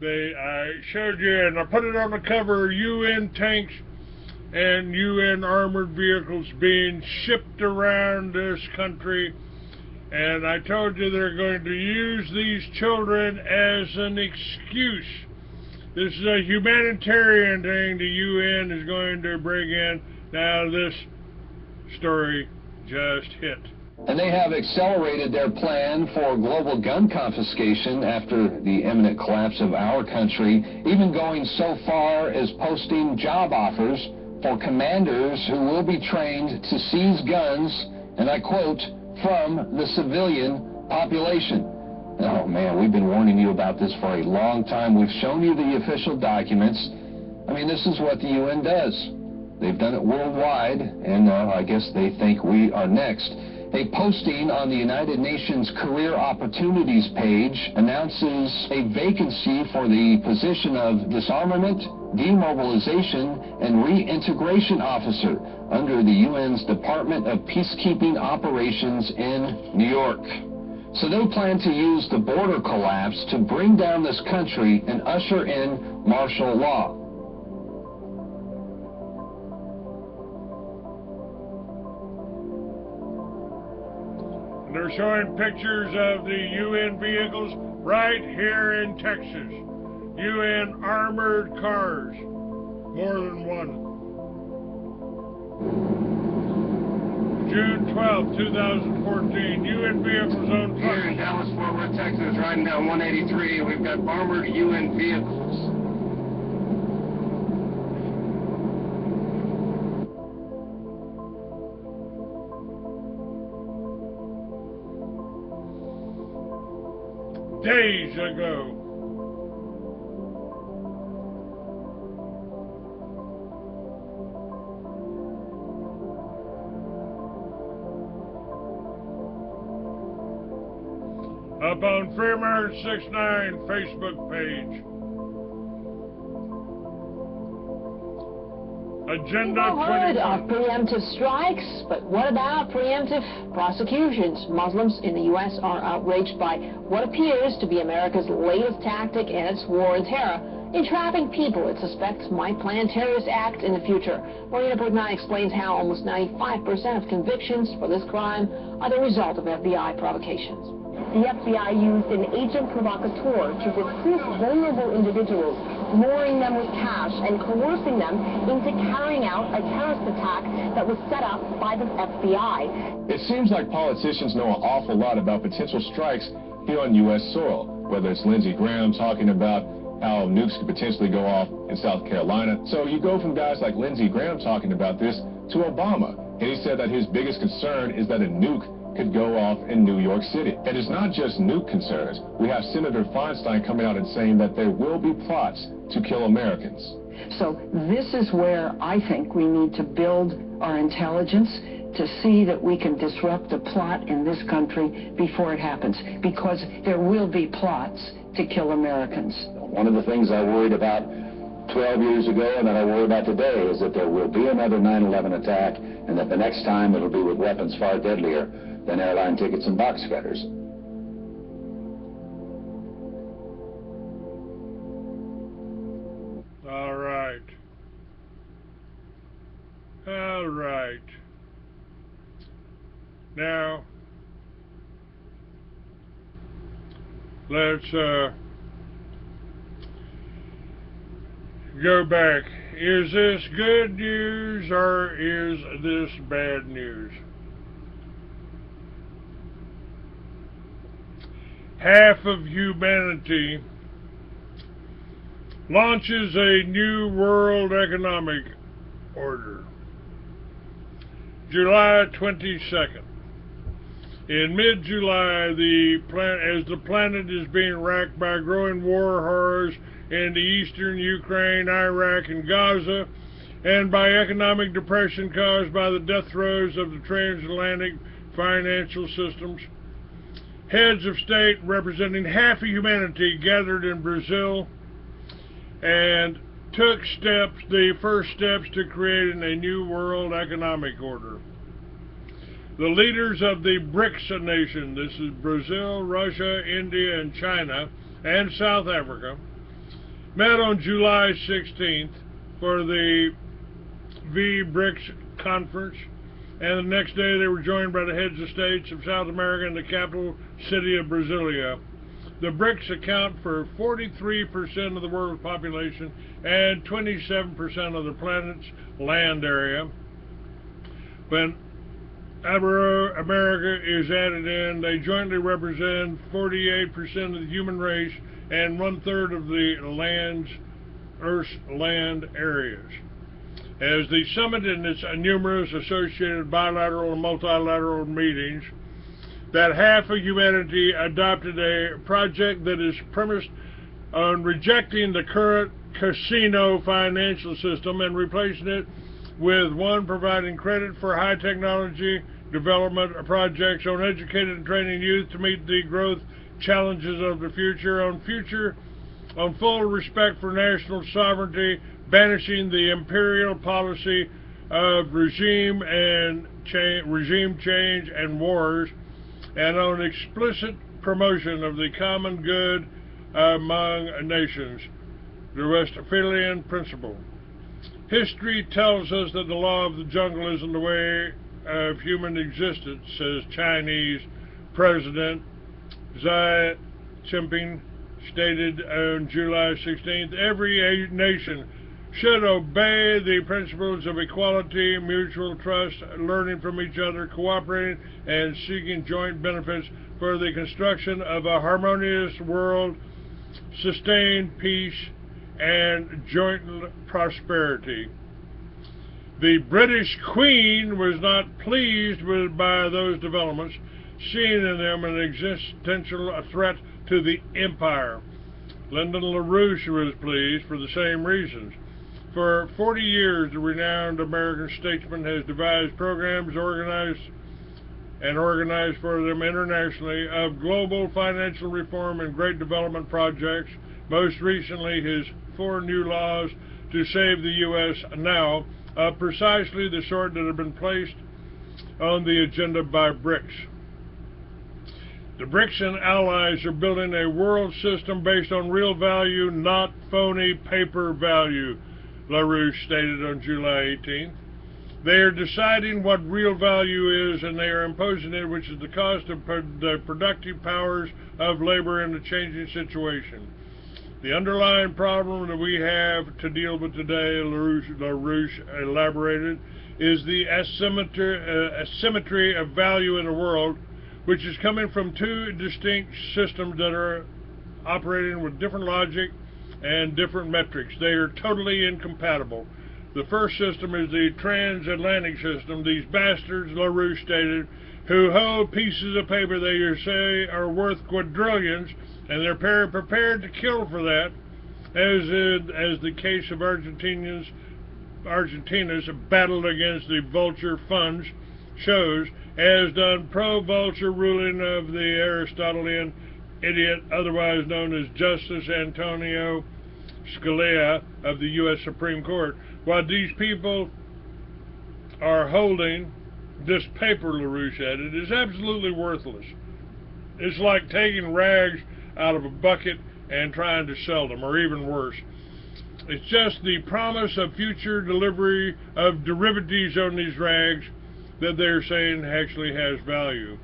Speaker 1: I showed you, and I put it on the cover, UN tanks and UN armored vehicles being shipped around this country, and I told you they're going to use these children as an excuse. This is a humanitarian thing the UN is going to bring in. Now this story just hit.
Speaker 20: And they have accelerated their plan for global gun confiscation after the imminent collapse of our country, even going so far as posting job offers for commanders who will be trained to seize guns, and I quote, from the civilian population. Oh man, we've been warning you about this for a long time. We've shown you the official documents. I mean, this is what the UN does. They've done it worldwide, and I guess they think we are next. A posting on the United Nations Career Opportunities page announces a vacancy for the position of Disarmament, Demobilization, and Reintegration Officer under the UN's Department of Peacekeeping Operations in New York. So they plan to use the border collapse to bring down this country and usher in martial law.
Speaker 1: They're showing pictures of the UN vehicles right here in Texas. UN armored cars. More than one. June 12, 2014. UN vehicles on fire.
Speaker 2: Here in Dallas, Fort Worth, Texas, riding down 183. We've got armored UN vehicles.
Speaker 1: Days ago. Up on Free America 69 Facebook page. Agenda 20.
Speaker 22: Heard of preemptive strikes, but what about preemptive prosecutions? Muslims in the U.S. are outraged by what appears to be America's latest tactic in its war on terror, entrapping people it suspects might plan terrorist acts in the future. Marina Bognai explains how almost 95% of convictions for this crime are the result of FBI provocations.
Speaker 7: The FBI used an agent provocateur to recruit vulnerable individuals, luring them with cash and coercing them into carrying out a terrorist attack that was set up by the FBI.
Speaker 8: It seems like politicians know an awful lot about potential strikes here on U.S. soil, whether it's Lindsey Graham talking about how nukes could potentially go off in South Carolina. So you go from guys like Lindsey Graham talking about this to Obama, and he said that his biggest concern is that a nuke could go off in New York City. And it's not just nuke concerns. We have Senator Feinstein coming out and saying that there will be plots to kill Americans.
Speaker 23: So this is where I think we need to build our intelligence to see that we can disrupt a plot in this country before it happens, because there will be plots to kill Americans.
Speaker 11: One of the things I worried about 12 years ago and that I worry about today is that there will be another 9/11 attack, and that the next time it'll be with weapons far deadlier than airline tickets and box cutters.
Speaker 1: All right. All right. Now, let's go back. Is this good news or is this bad news? Half of humanity launches a new world economic order. July 22nd. In mid-July, as the planet is being racked by growing war horrors in the eastern Ukraine, Iraq, and Gaza, and by economic depression caused by the death throes of the transatlantic financial systems, heads of state representing half of humanity gathered in Brazil and took the first steps to creating a new world economic order. The leaders of the BRICS nation, this is Brazil, Russia, India, and China, and South Africa, met on July 16th for the BRICS conference, and the next day they were joined by the heads of states of South America and the capital city of Brasilia. The BRICS account for 43% of the world's population and 27% of the planet's land area. When America is added in, they jointly represent 48% of the human race and 1/3 of the Earth's land areas. As the summit and its numerous associated bilateral and multilateral meetings, that half of humanity adopted a project that is premised on rejecting the current casino financial system and replacing it with one providing credit for high technology development projects, on educating and training youth to meet the growth challenges of the future, on full respect for national sovereignty, banishing the imperial policy of regime change and wars, and on explicit promotion of the common good among nations, the Westphalian principle. History tells us that the law of the jungle isn't the way of human existence, says Chinese President Xi Jinping stated on July 16th, every nation should obey the principles of equality, mutual trust, learning from each other, cooperating, and seeking joint benefits for the construction of a harmonious world, sustained peace, and joint prosperity. The British Queen was not pleased by those developments, seeing in them an existential threat to the empire. Lyndon LaRouche was pleased for the same reasons. For 40 years, the renowned American statesman has devised programs organized for them internationally of global financial reform and great development projects, most recently his 4 new laws to save the U.S. now, precisely the sort that have been placed on the agenda by BRICS. The BRICS and allies are building a world system based on real value, not phony paper value, LaRouche stated on July 18th. They are deciding what real value is, and they are imposing it, which is the cost of the productive powers of labor in a changing situation. The underlying problem that we have to deal with today, LaRouche elaborated, is the asymmetry of value in the world, which is coming from 2 distinct systems that are operating with different logic and different metrics. They are totally incompatible. The first system is the transatlantic system. These bastards, LaRouche stated, who hold pieces of paper they say are worth quadrillions, and they're prepared to kill for that, as the case of Argentina's battle against the vulture funds shows, has done pro-vulture ruling of the Aristotelian idiot, otherwise known as Justice Antonio Scalia of the U.S. Supreme Court. While these people are holding this paper, LaRouche added, is absolutely worthless. It's like taking rags out of a bucket and trying to sell them, or even worse. It's just the promise of future delivery of derivatives on these rags that they're saying actually has value.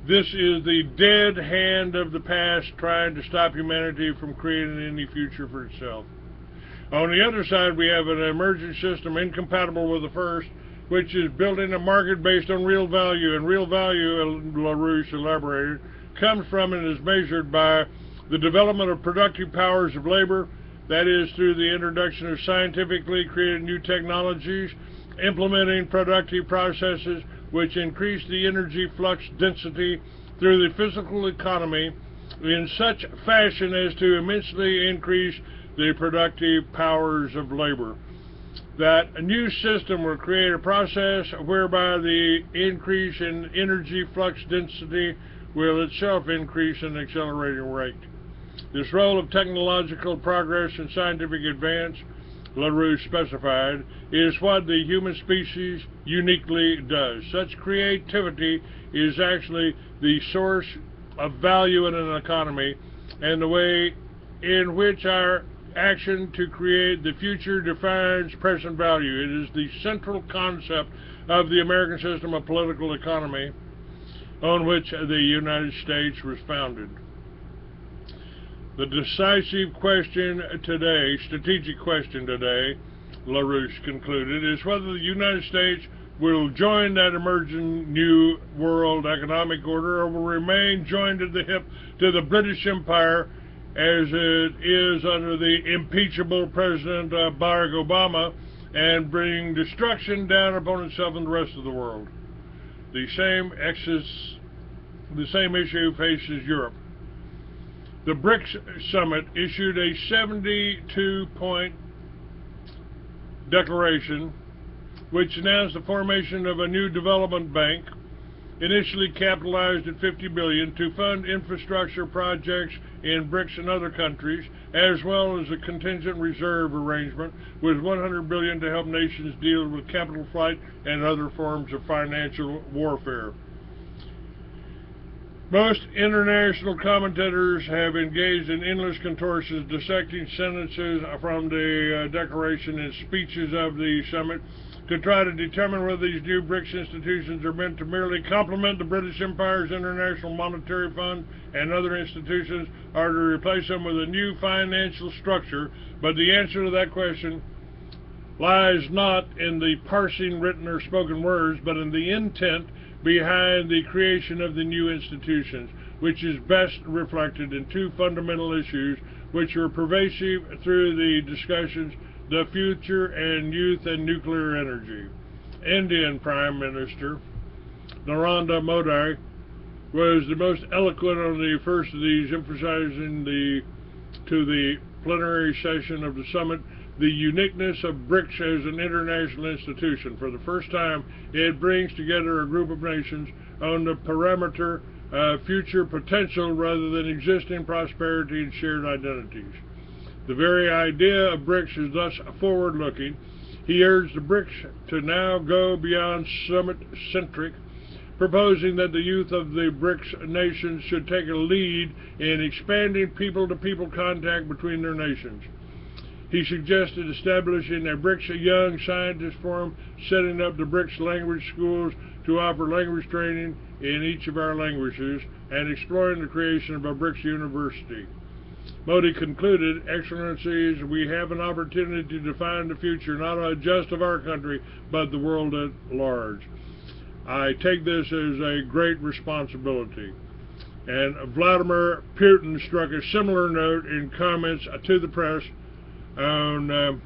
Speaker 1: This is the dead hand of the past trying to stop humanity from creating any future for itself. On the other side, we have an emerging system incompatible with the first, which is building a market based on real value. And real value, LaRouche elaborated, comes from and is measured by the development of productive powers of labor, that is through the introduction of scientifically created new technologies, implementing productive processes which increase the energy flux density through the physical economy in such fashion as to immensely increase the productive powers of labor. That a new system will create a process whereby the increase in energy flux density will itself increase in an accelerating rate. This role of technological progress and scientific advance, LaRouche specified, is what the human species uniquely does. Such creativity is actually the source of value in an economy, and the way in which our action to create the future defines present value. It is the central concept of the American system of political economy on which the United States was founded. The decisive question today, strategic question today, LaRouche concluded, is whether the United States will join that emerging new world economic order or will remain joined at the hip to the British Empire as it is under the impeachable President Barack Obama, and bring destruction down upon itself and the rest of the world. The same issue faces Europe. The BRICS summit issued a 72-point declaration which announced the formation of a new development bank, initially capitalized at $50 billion, to fund infrastructure projects in BRICS and other countries, as well as a contingent reserve arrangement with $100 billion to help nations deal with capital flight and other forms of financial warfare. Most international commentators have engaged in endless contortions, dissecting sentences from the declaration and speeches of the summit, to try to determine whether these new BRICS institutions are meant to merely complement the British Empire's International Monetary Fund and other institutions, or to replace them with a new financial structure. But the answer to that question lies not in the parsing written or spoken words, but in the intent behind the creation of the new institutions, which is best reflected in two fundamental issues which are pervasive through the discussions: the future and youth and nuclear energy. Indian Prime Minister Narendra Modi was the most eloquent on the first of these, emphasizing to the plenary session of the summit the uniqueness of BRICS as an international institution. For the first time, it brings together a group of nations on the parameter of future potential rather than existing prosperity and shared identities. The very idea of BRICS is thus forward-looking. He urged the BRICS to now go beyond summit-centric, proposing that the youth of the BRICS nations should take a lead in expanding people-to-people contact between their nations. He suggested establishing a BRICS Young Scientist Forum, setting up the BRICS language schools to offer language training in each of our languages, and exploring the creation of a BRICS university. Modi concluded, "Excellencies, we have an opportunity to define the future not just of our country, but the world at large. I take this as a great responsibility." And Vladimir Putin struck a similar note in comments to the press on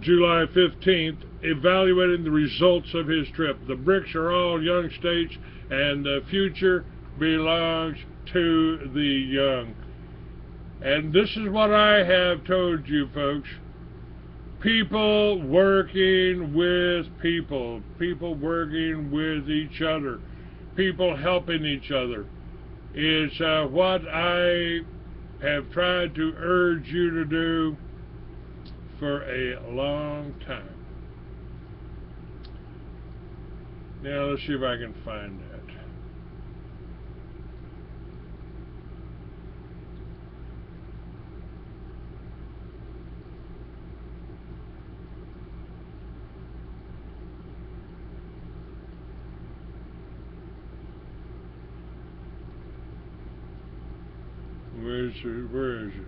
Speaker 1: July 15th, evaluating the results of his trip. The BRICS are all young states, and the future belongs to the young. And this is what I have told you, folks. People working with people working with each other, people helping each other. It's what I have tried to urge you to do for a long time. Now let's see if I can find that. Where is this?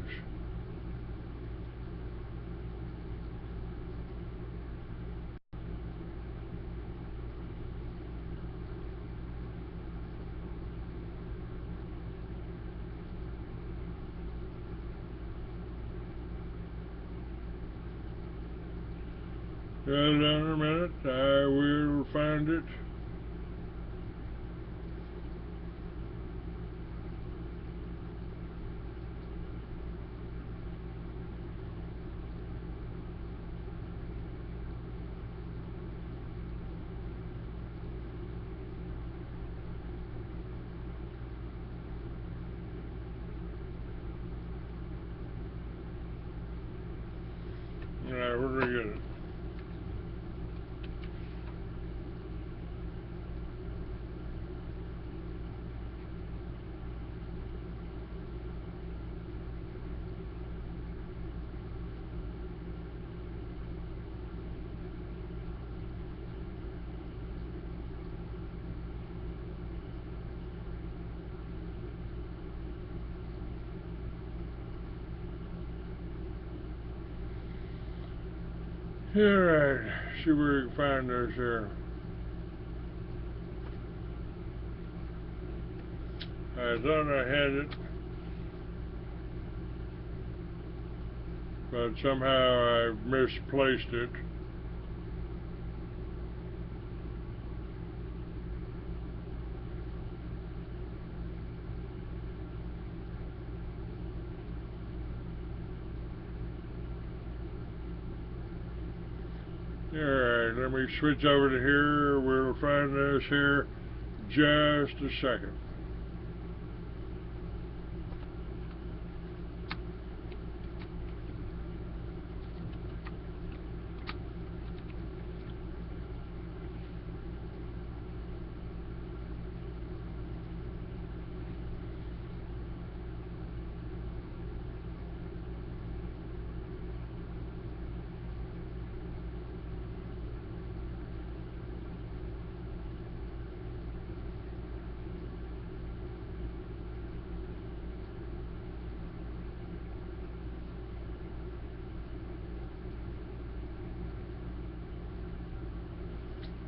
Speaker 1: Hold on a minute, I will find it. Alright, where do we get it? Alright, see where we can find those here. I thought I had it, but somehow I misplaced it. Alright, let me switch over to here. We'll find this here just a second.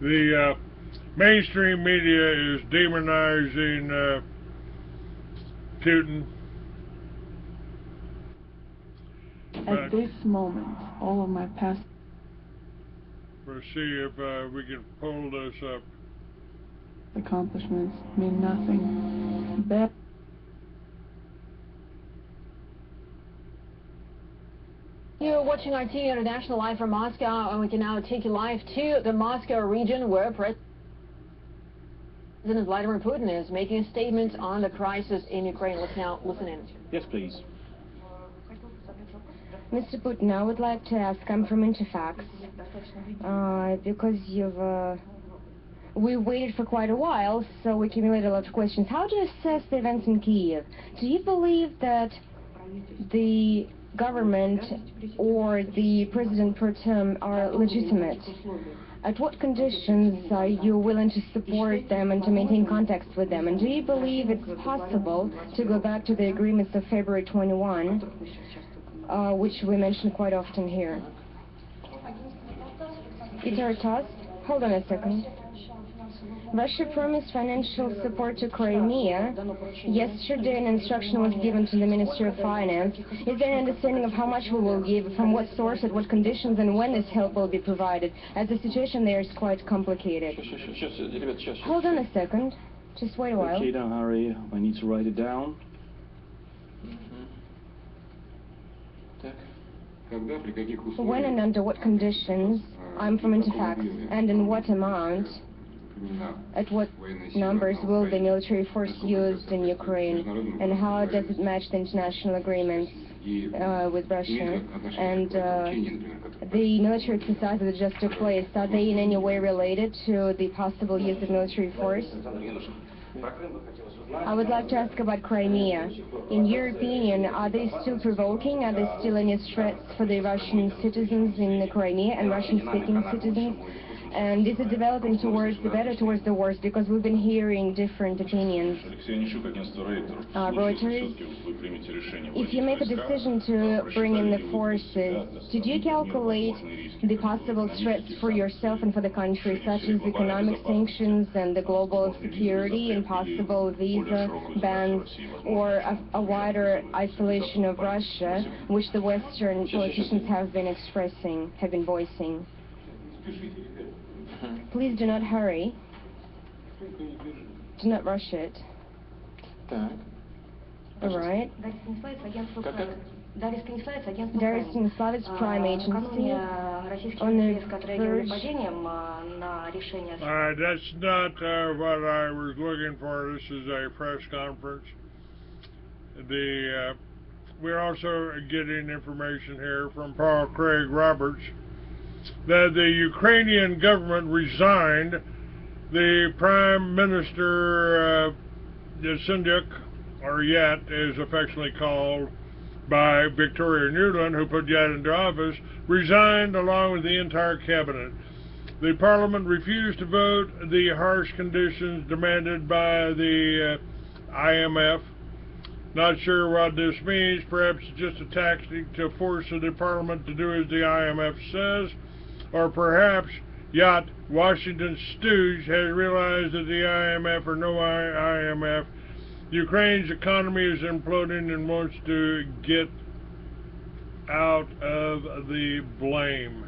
Speaker 1: the mainstream media is demonizing Putin.
Speaker 3: At this moment, all of my past...
Speaker 1: We'll see if we can pull this up.
Speaker 3: accomplishments mean nothing.
Speaker 22: You're watching RT International live from Moscow, and we can now take you live to the Moscow region where President Vladimir Putin is making a statement on the crisis in Ukraine. Let's now listen in.
Speaker 4: Yes, please.
Speaker 6: Mr. Putin, I would like to ask, I'm from Interfax, because we waited for quite a while, so we accumulated a lot of questions. How do you assess the events in Kyiv? Do you believe that the government or the president pro tem are legitimate? At what conditions are you willing to support them and to maintain contacts with them? And do you believe it's possible to go back to the agreements of February 21, which we mention quite often here? Itaritas, hold on a second. Russia promised financial support to Crimea. Yesterday an instruction was given to the Ministry of Finance. Is there an understanding of how much we will give, from what source, at what conditions, and when this help will be provided, as the situation there is quite complicated? Hold on a second. Just wait a while.
Speaker 4: Okay, don't hurry. I need to write it down.
Speaker 6: When and under what conditions, I'm from Interfax, and in what amount, at what numbers will the military force used in Ukraine, and how does it match the international agreements with Russia? And the military exercises that just took place, are they in any way related to the possible use of military force? I would like to ask about Crimea. In your opinion, are they still provoking? Are there still any threats for the Russian citizens in the Crimea and Russian-speaking citizens? And is it developing towards the better, towards the worse? Because we've been hearing different opinions. Reuters, if you make a decision to bring in the forces, did you calculate the possible threats for yourself and for the country, such as economic sanctions and the global security and possible visa bans, or a wider isolation of Russia, which the Western politicians have been expressing, have been voicing? Please do not hurry. Do not rush it. All right. Darius Stanislavitz, Prime Agency, on the verge.
Speaker 1: All right, that's not what I was looking for. This is a press conference. We're also getting information here from Paul Craig Roberts that the Ukrainian government resigned the Prime Minister Syndyk, or Yat is affectionately called by Victoria Nuland, who put Yat into office, resigned along with the entire cabinet. The parliament refused to vote the harsh conditions demanded by the IMF. Not sure what this means. Perhaps it's just a tactic to force the parliament to do as the IMF says. Or perhaps Yat, Washington stooge, has realized that the IMF or no IMF, Ukraine's economy is imploding and wants to get out of the blame.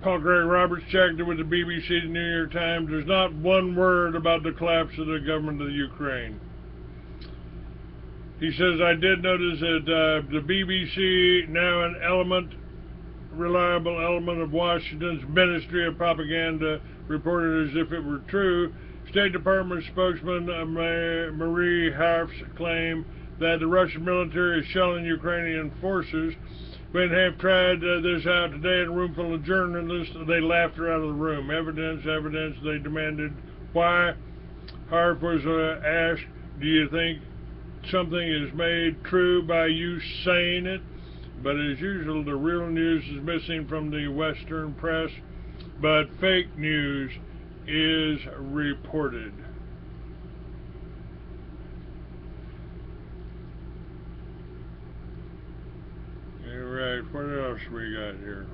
Speaker 1: Paul Craig Roberts checked it with the BBC, the New York Times. There's not one word about the collapse of the government of the Ukraine. He says, I did notice that the BBC, now an reliable element of Washington's Ministry of Propaganda, reported as if it were true. State Department spokesman Marie Harf's claim that the Russian military is shelling Ukrainian forces. When have tried this out today in a room full of journalists, they laughed her out of the room. Evidence, they demanded. Why? Harf was asked, do you think something is made true by you saying it? But as usual, the real news is missing from the Western press, but fake news is reported. what else we got here?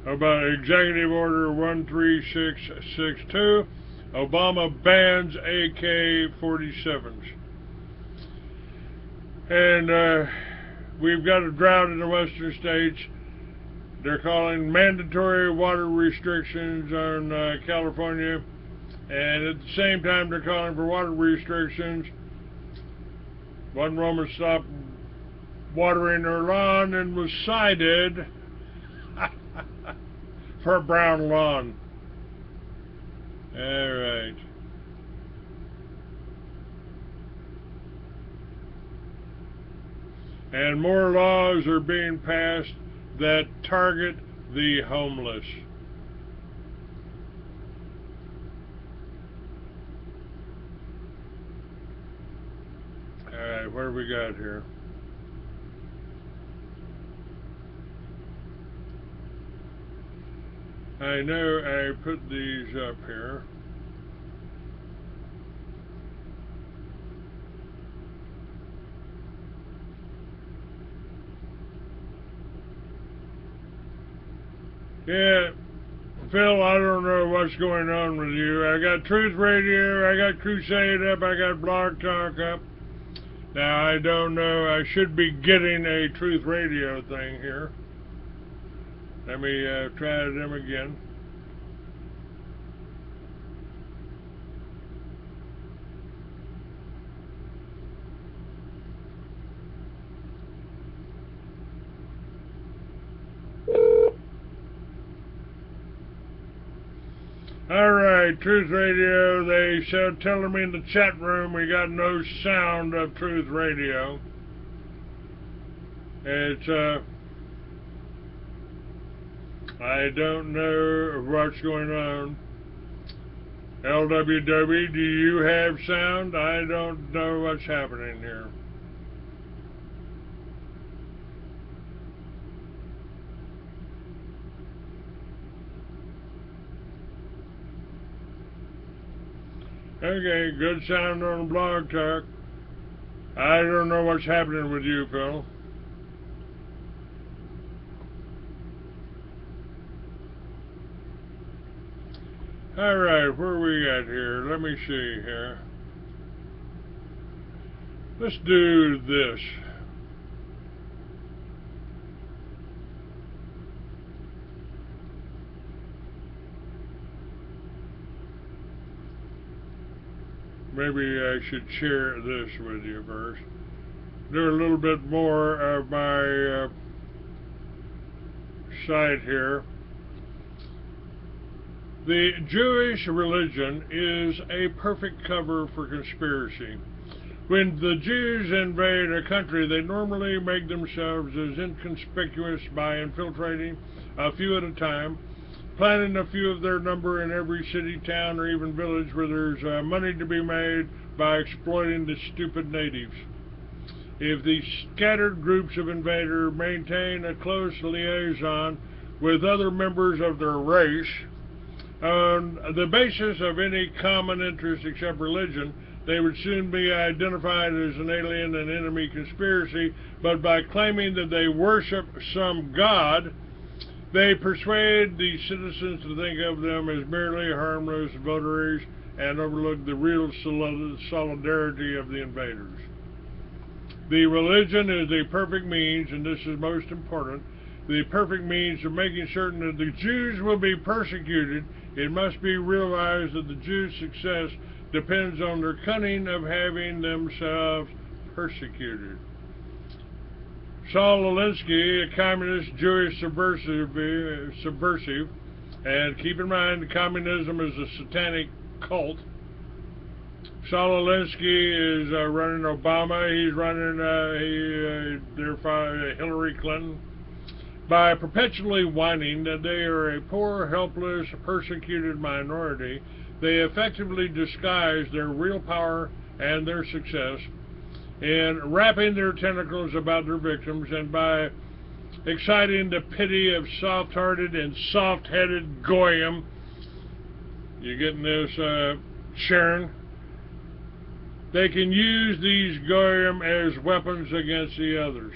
Speaker 1: About Executive Order 13662, Obama bans AK-47s. And we've got a drought in the western states. They're calling mandatory water restrictions on California, and at the same time they're calling for water restrictions. One woman stopped watering her lawn and was cited for a brown lawn. All right. And more laws are being passed that target the homeless. All right, what do we got here? I know I put these up here. Yeah, Phil, I don't know what's going on with you. I got Truth Radio, I got Crusade up, I got Blog Talk up. Now, I don't know, I should be getting a Truth Radio thing here. Let me try them again. Alright, Truth Radio, they said, telling me in the chat room we got no sound of Truth Radio. It's, I don't know what's going on. LWW, do you have sound? I don't know what's happening here. Okay, good sound on Blog Talk. I don't know what's happening with you, Phil. Alright, where we at here? Let me see here. Let's do this. Maybe I should share this with you first. Do a little bit more of my site here. The Jewish religion is a perfect cover for conspiracy. When the Jews invade a country, they normally make themselves as inconspicuous by infiltrating a few at a time, planting a few of their number in every city, town, or even village where there's money to be made by exploiting the stupid natives. If these scattered groups of invaders maintain a close liaison with other members of their race, on the basis of any common interest except religion, they would soon be identified as an alien and enemy conspiracy, but by claiming that they worship some god, they persuade the citizens to think of them as merely harmless votaries and overlook the real solidarity of the invaders. The religion is the perfect means, and this is most important, the perfect means of making certain that the Jews will be persecuted. It must be realized that the Jews' success depends on their cunning of having themselves persecuted. Saul Alinsky, a communist Jewish subversive, and keep in mind communism is a satanic cult. Saul Alinsky is running Obama. He's running Hillary Clinton. By perpetually whining that they are a poor, helpless, persecuted minority, they effectively disguise their real power and their success in wrapping their tentacles about their victims, and by exciting the pity of soft-hearted and soft-headed goyim You getting this, Sharon? They can use these goyim as weapons against the others.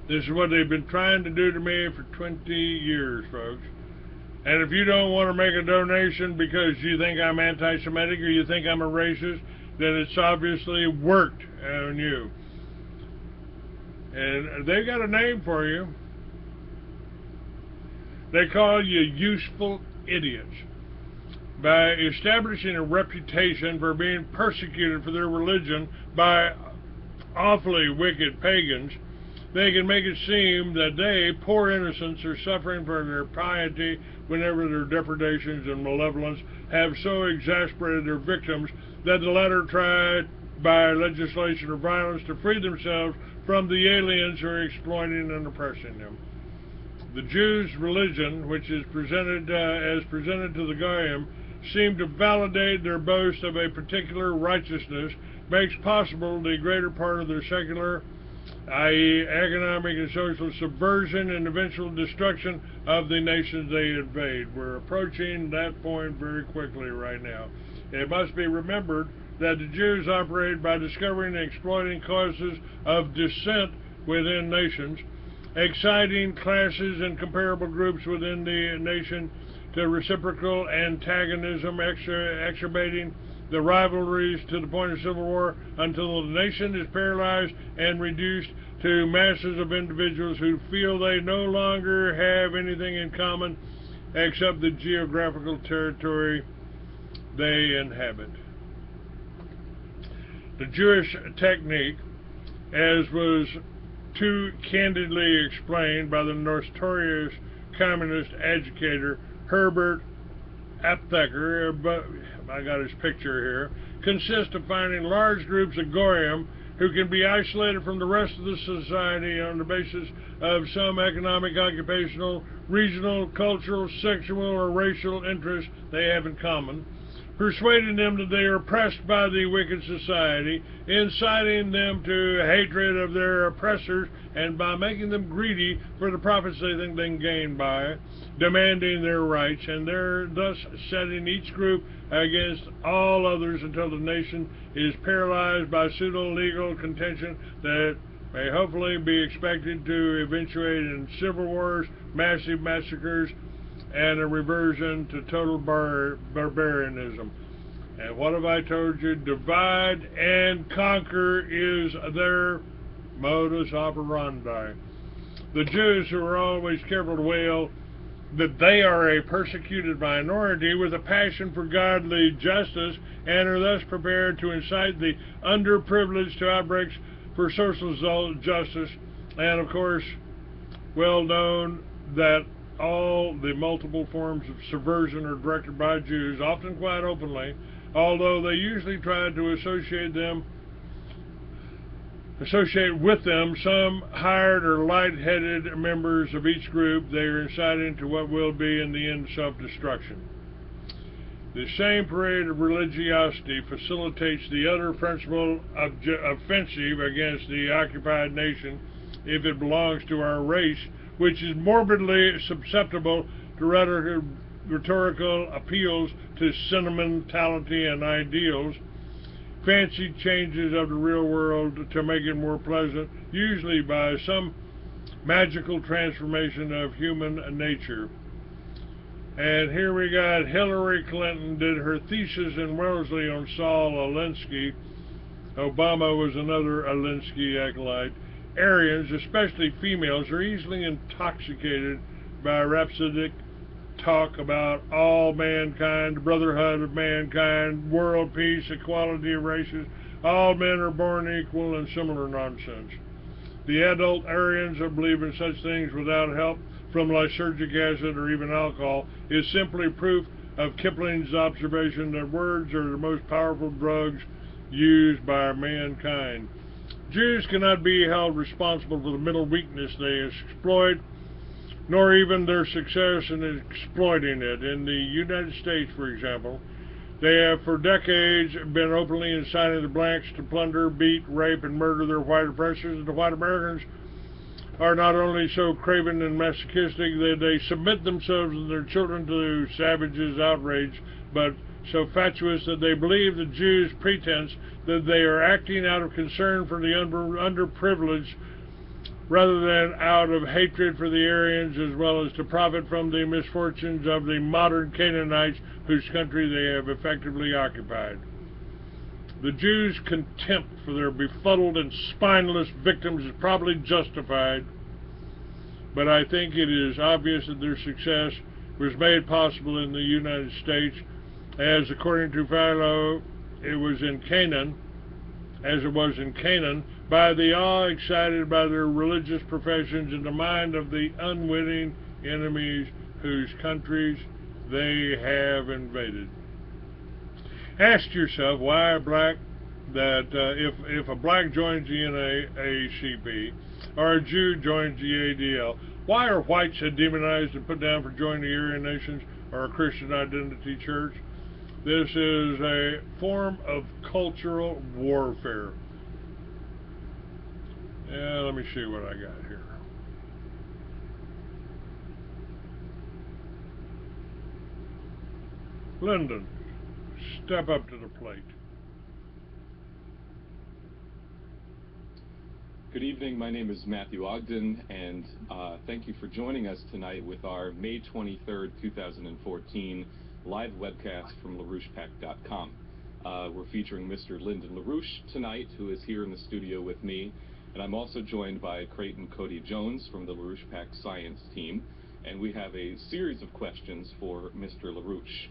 Speaker 1: This is what they've been trying to do to me for 20 years, folks. And if you don't want to make a donation because you think I'm anti-Semitic or you think I'm a racist, then it's obviously worked on you. And they got a name for you. They call you useful idiots. By establishing a reputation for being persecuted for their religion by awfully wicked pagans, they can make it seem that they, poor innocents, are suffering for their piety whenever their depredations and malevolence have so exasperated their victims that the latter try by legislation or violence to free themselves from the aliens who are exploiting and oppressing them. The Jews' religion, which is presented as presented to the Goyim, seem to validate their boast of a particular righteousness, makes possible the greater part of their secular, i.e. economic and social subversion and eventual destruction of the nations they invade. We're approaching that point very quickly right now. It must be remembered that the Jews operate by discovering and exploiting causes of dissent within nations, exciting classes and comparable groups within the nation to reciprocal antagonism, exacerbating the rivalries to the point of civil war until the nation is paralyzed and reduced to masses of individuals who feel they no longer have anything in common except the geographical territory they inhabit. The Jewish technique, as was too candidly explained by the notorious communist agitator Herbert Aptheker, but I got his picture here, consists of finding large groups of goyim who can be isolated from the rest of the society on the basis of some economic, occupational, regional, cultural, sexual, or racial interests they have in common, persuading them that they are oppressed by the wicked society, inciting them to hatred of their oppressors, and by making them greedy for the profits they think they can gain by demanding their rights, and thus setting each group against all others until the nation is paralyzed by pseudo-legal contention that may hopefully be expected to eventuate in civil wars, massive massacres, and a reversion to total barbarianism. And what have I told you? Divide and conquer is their modus operandi. The Jews, who are always careful to wail that they are a persecuted minority with a passion for godly justice and are thus prepared to incite the underprivileged to outbreaks for social justice, and of course, well known that all the multiple forms of subversion are directed by Jews, often quite openly, although they usually try to associate with them some hired or light-headed members of each group they are inciting to what will be in the end self-destruction. The same parade of religiosity facilitates the utter principle offensive against the occupied nation if it belongs to our race, which is morbidly susceptible to rhetorical appeals to sentimentality and ideals, fancy changes of the real world to make it more pleasant, usually by some magical transformation of human nature. And here we got Hillary Clinton did her thesis in Wellesley on Saul Alinsky. Obama was another Alinsky acolyte. Aryans, especially females, are easily intoxicated by rhapsodic talk about all mankind, brotherhood of mankind, world peace, equality of races, all men are born equal, and similar nonsense. The adult Aryans who believe in such things without help from lysergic acid or even alcohol is simply proof of Kipling's observation that words are the most powerful drugs used by mankind. Jews cannot be held responsible for the mental weakness they exploit, nor even their success in exploiting it. In the United States, for example, they have for decades been openly inciting the blacks to plunder, beat, rape, and murder their white oppressors, and the white Americans are not only so craven and masochistic that they submit themselves and their children to savages' outrage, but so fatuous that they believe the Jews' pretense that they are acting out of concern for the underprivileged rather than out of hatred for the Aryans, as well as to profit from the misfortunes of the modern Canaanites whose country they have effectively occupied. The Jews' contempt for their befuddled and spineless victims is probably justified, but I think it is obvious that their success was made possible in the United States, as according to Philo, it was in Canaan, by the awe excited by their religious professions in the mind of the unwitting enemies whose countries they have invaded. Ask yourself why a black, if a black joins the NAACP or a Jew joins the ADL, why are whites demonized and put down for joining the Aryan nations or a Christian identity church? This is a form of cultural warfare. Yeah, let me see what I got here. Lyndon, step up to the plate.
Speaker 5: Good evening. My name is Matthew Ogden, and thank you for joining us tonight with our May 23rd, 2014 live webcast from LaRouchePAC.com. We're featuring Mr. Lyndon LaRouche tonight, who is here in the studio with me, and I'm also joined by Creighton Cody Jones from the LaRouchePAC Science team, and we have a series of questions for Mr. LaRouche.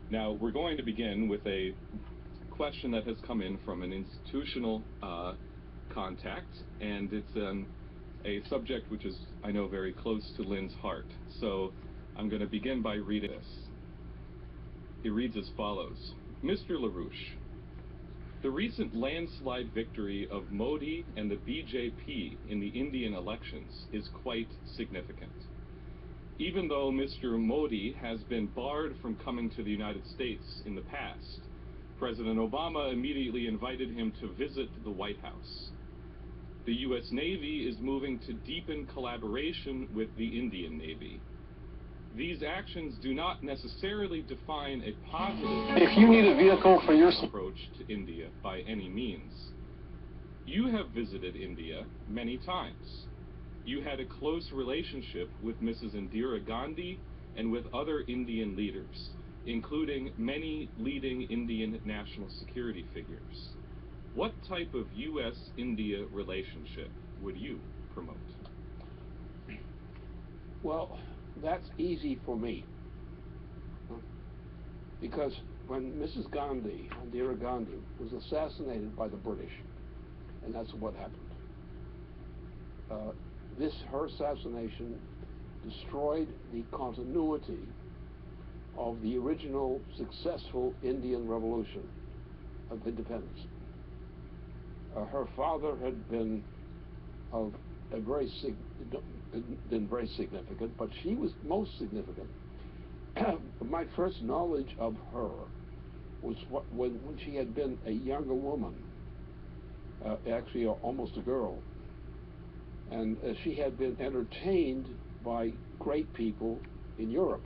Speaker 5: Now, we're going to begin with a question that has come in from an institutional contact, and it's a subject which is, I know, very close to Lynn's heart. So I'm going to begin by reading this. It reads as follows. Mr. LaRouche, the recent landslide victory of Modi and the BJP in the Indian elections is quite significant. Even though Mr. Modi has been barred from coming to the United States in the past, President Obama immediately invited him to visit the White House. The U.S. Navy is moving to deepen collaboration with the Indian Navy. These actions do not necessarily define a positive
Speaker 13: if you need a vehicle for your
Speaker 5: approach to India by any means. You have visited India many times. You had a close relationship with Mrs. Indira Gandhi and with other Indian leaders, including many leading Indian national security figures. What type of U.S.-India relationship would you promote?
Speaker 10: Well, that's easy for me, because when Mrs. Gandhi, Indira Gandhi, was assassinated by the British, and that's what happened, her assassination destroyed the continuity of the original successful Indian Revolution of independence. Her father had been very significant, but she was most significant. My first knowledge of her was when she had been a younger woman, actually almost a girl, and she had been entertained by great people in Europe.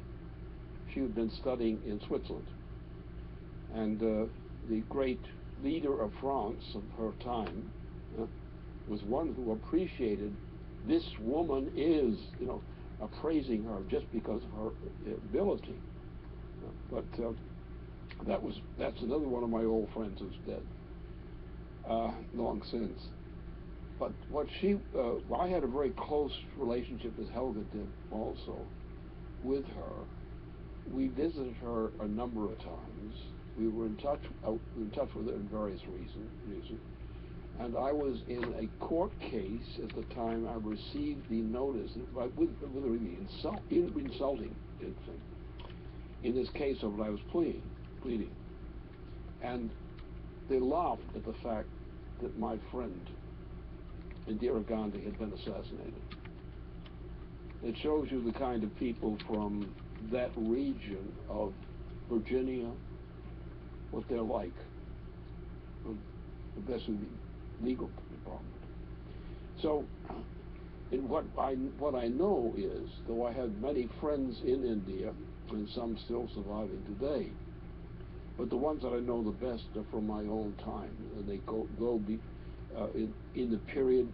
Speaker 10: She had been studying in Switzerland, and the great leader of France of her time was one who appreciated this woman is, appraising her just because of her ability. But that's another one of my old friends who's dead, long since. But I had a very close relationship, as Helga did also, with her. We visited her a number of times. We were in touch with her in various reasons. And I was in a court case at the time. I received the notice with a really insulting thing. In this case of what I was pleading. And they laughed at the fact that my friend Indira Gandhi had been assassinated. It shows you the kind of people from that region of Virginia, what they're like, especially the legal department. So And what I know is, though I have many friends in India, and some still surviving today, but the ones that I know the best are from my own time, and they go in the period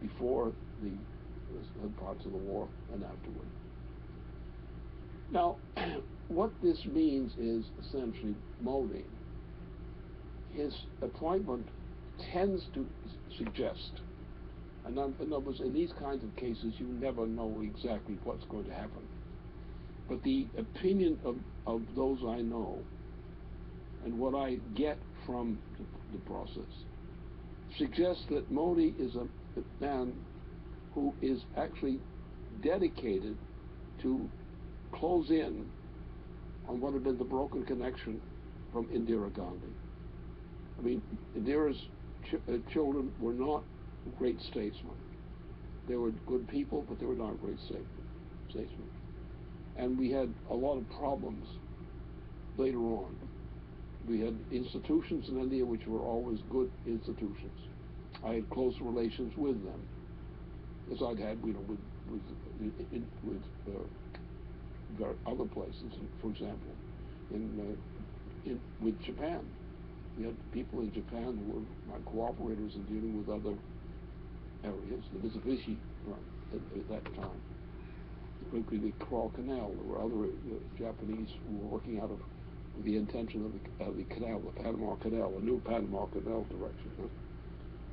Speaker 10: before the parts of the war and afterward. Now, what this means is essentially Modi, his appointment tends to suggest, and in other words, in these kinds of cases, you never know exactly what's going to happen. But the opinion of those I know and what I get from the process suggests that Modi is a man who is actually dedicated to close in on what had been the broken connection from Indira Gandhi. I mean, Indira's children were not great statesmen. They were good people, but they were not great statesmen. And we had a lot of problems later on. We had institutions in India which were always good institutions. I had close relations with them, as I'd had, with other places. For example, with Japan, we had people in Japan who were my cooperators in dealing with other areas. The Mitsubishi at that time, particularly the Coral Canal. There were other Japanese who were working out of the intention of the canal, the Panama Canal, the new Panama Canal direction.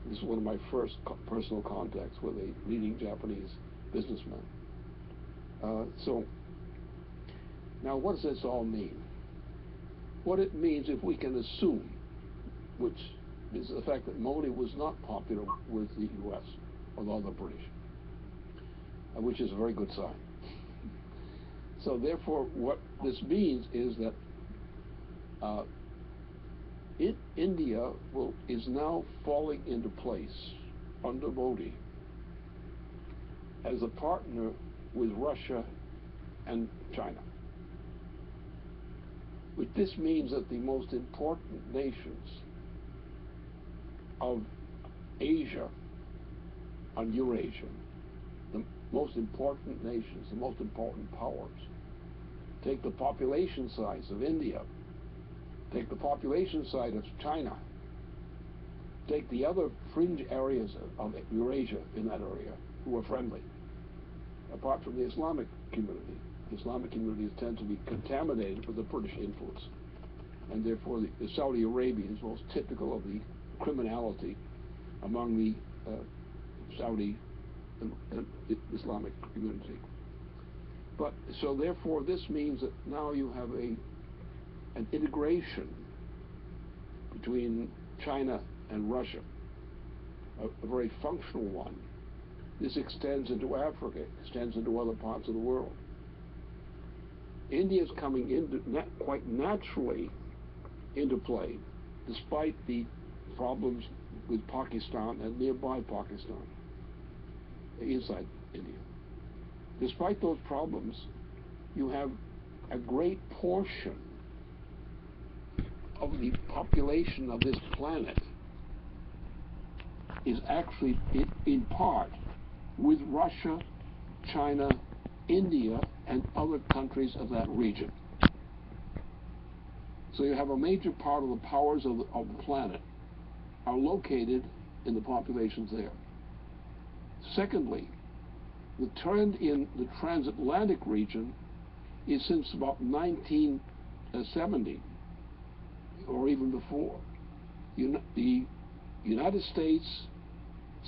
Speaker 10: This is one of my first personal contacts with a leading Japanese businessman. So, now what does this all mean? What it means, if we can assume, which is the fact that Modi was not popular with the U.S. or all the British, which is a very good sign. So therefore, what this means is that India is now falling into place under Modi as a partner with Russia and China. But this means that the most important nations of Asia and Eurasia, the most important nations, the most important powers, take the population size of India, take the population size of China, take the other fringe areas of Eurasia in that area who are friendly, apart from the Islamic community. The Islamic communities tend to be contaminated with the British influence, and therefore the Saudi Arabia is most typical of the criminality among the Saudi Islamic community. But so therefore this means that now you have an integration between China and Russia, a very functional one. This extends into Africa, extends into other parts of the world. India is coming into quite naturally into play, despite the problems with Pakistan and nearby Pakistan, inside India. Despite those problems, you have a great portion of the population of this planet is actually in part with Russia, China, India, and other countries of that region. So you have a major part of the powers of the planet are located in the populations there. Secondly, the trend in the transatlantic region is since about 1970, or even before. The United States,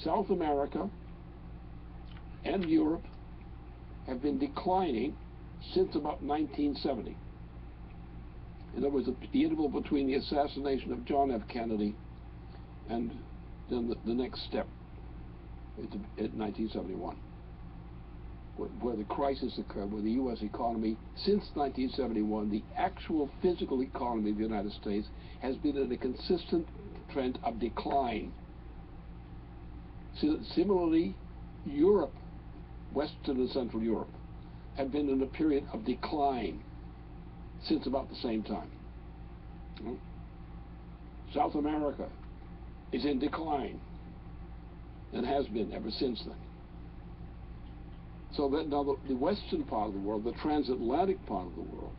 Speaker 10: South America, and Europe have been declining since about 1970. In other words, the interval between the assassination of John F. Kennedy and then the next step at 1971, where the crisis occurred, where the U.S. economy, since 1971, the actual physical economy of the United States has been in a consistent trend of decline. Similarly, Europe, Western and Central Europe, have been in a period of decline since about the same time. South America is in decline and has been ever since then. So that now the western part of the world, the transatlantic part of the world,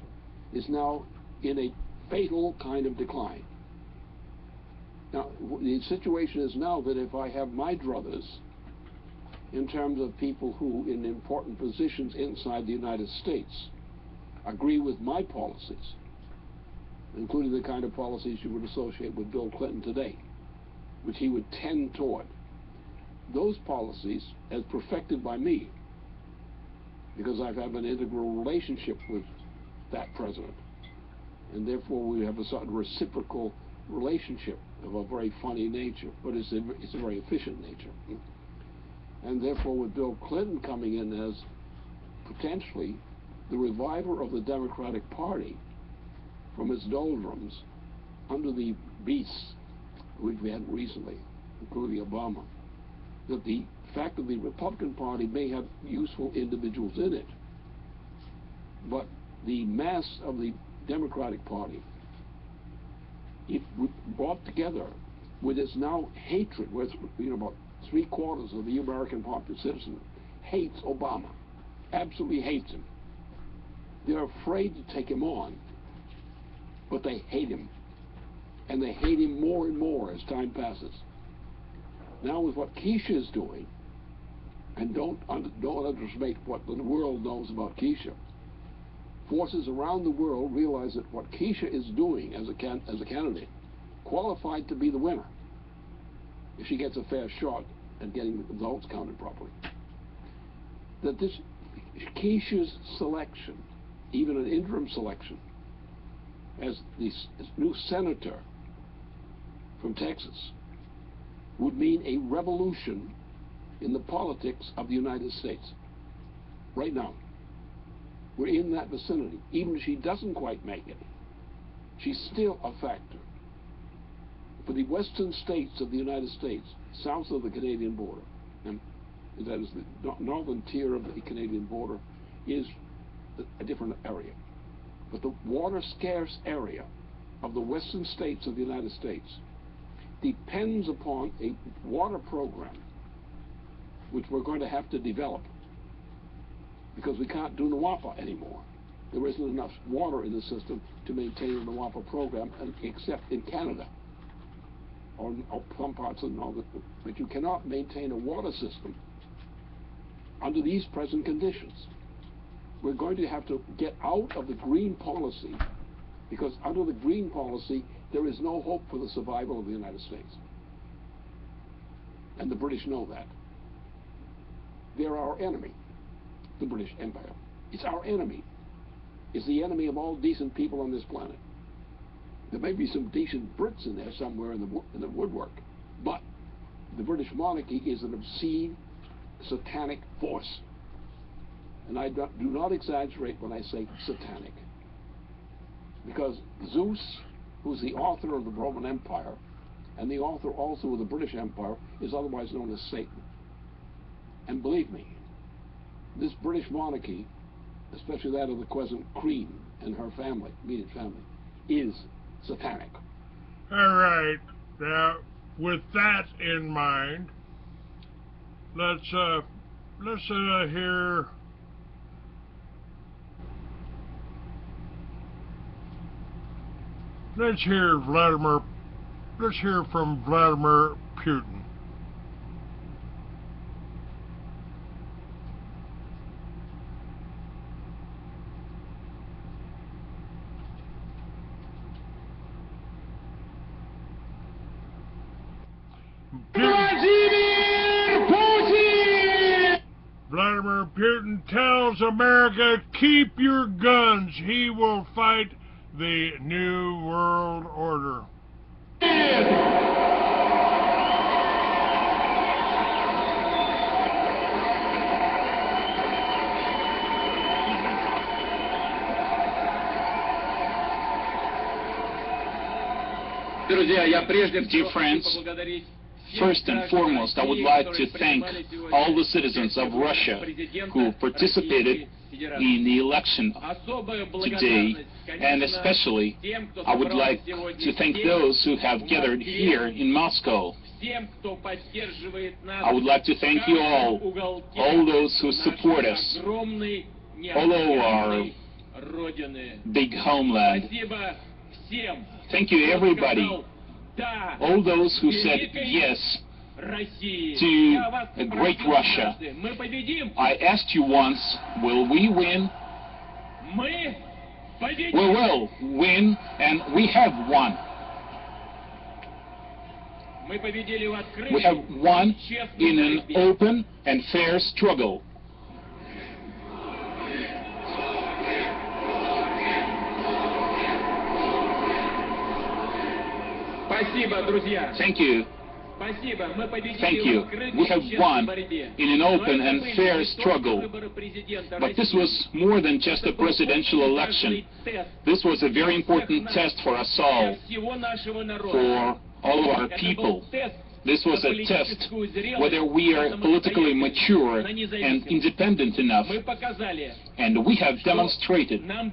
Speaker 10: is now in a fatal kind of decline. Now, the situation is now that if I have my druthers, in terms of people who, in important positions inside the United States, agree with my policies, including the kind of policies you would associate with Bill Clinton today, which he would tend toward, those policies, as perfected by me, because I have an integral relationship with that president, and therefore we have a certain reciprocal relationship of a very funny nature, but it's a very efficient nature. And therefore with Bill Clinton coming in as potentially the reviver of the Democratic Party from its doldrums under the beasts which we had recently, including Obama, that the fact that the Republican Party may have useful individuals in it, but the mass of the Democratic Party, if brought together with its now hatred, where about 3/4 of the American population hates Obama, absolutely hates him. They're afraid to take him on, but they hate him, and they hate him more and more as time passes. Now with what Keisha is doing, and don't underestimate what the world knows about Keisha, forces around the world realize that what Keisha is doing as a candidate, qualified to be the winner, if she gets a fair shot at getting the votes counted properly, that this Keisha's selection, even an interim selection, as the new senator from Texas, would mean a revolution in the politics of the United States. Right now, we're in that vicinity. Even if she doesn't quite make it, she's still a factor. For the western states of the United States, south of the Canadian border, and that is the northern tier of the Canadian border, is a different area. But the water-scarce area of the western states of the United States depends upon a water program which we're going to have to develop, because we can't do NWAPA anymore. There isn't enough water in the system to maintain the NWAPA program, except in Canada or some parts of Northern. But you cannot maintain a water system under these present conditions. We're going to have to get out of the green policy, because under the green policy there is no hope for the survival of the United States. And the British know that. They're our enemy, the British Empire. It's our enemy. It's the enemy of all decent people on this planet. There may be some decent Brits in there somewhere in the woodwork, but the British monarchy is an obscene, satanic force. And I do not exaggerate when I say satanic. Because Zeus, who's the author of the Roman Empire, and the author also of the British Empire, is otherwise known as Satan. And believe me, this British monarchy, especially that of the present Queen and her family, immediate family, is satanic.
Speaker 1: All right. Now, with that in mind, let's hear from Vladimir Putin.
Speaker 21: Vladimir Putin!
Speaker 1: Vladimir Putin tells America, keep your guns. He will fight the New World Order.
Speaker 12: Dear friends, First and foremost, I would like to thank all the citizens of Russia who participated in the election today, and especially I would like to thank those who have gathered here in Moscow. I would like to thank you all those who support us, all over our big homeland. Thank you, everybody. All those who said yes to a great Russia. I asked you once, will we win? We will win, and we have won. We have won in an open and fair struggle. Thank you. Thank you. We have won in an open and fair struggle. But this was more than just a presidential election. This was a very important test for us all, for all of our people. This was a test whether we are politically mature and independent enough. And we have demonstrated that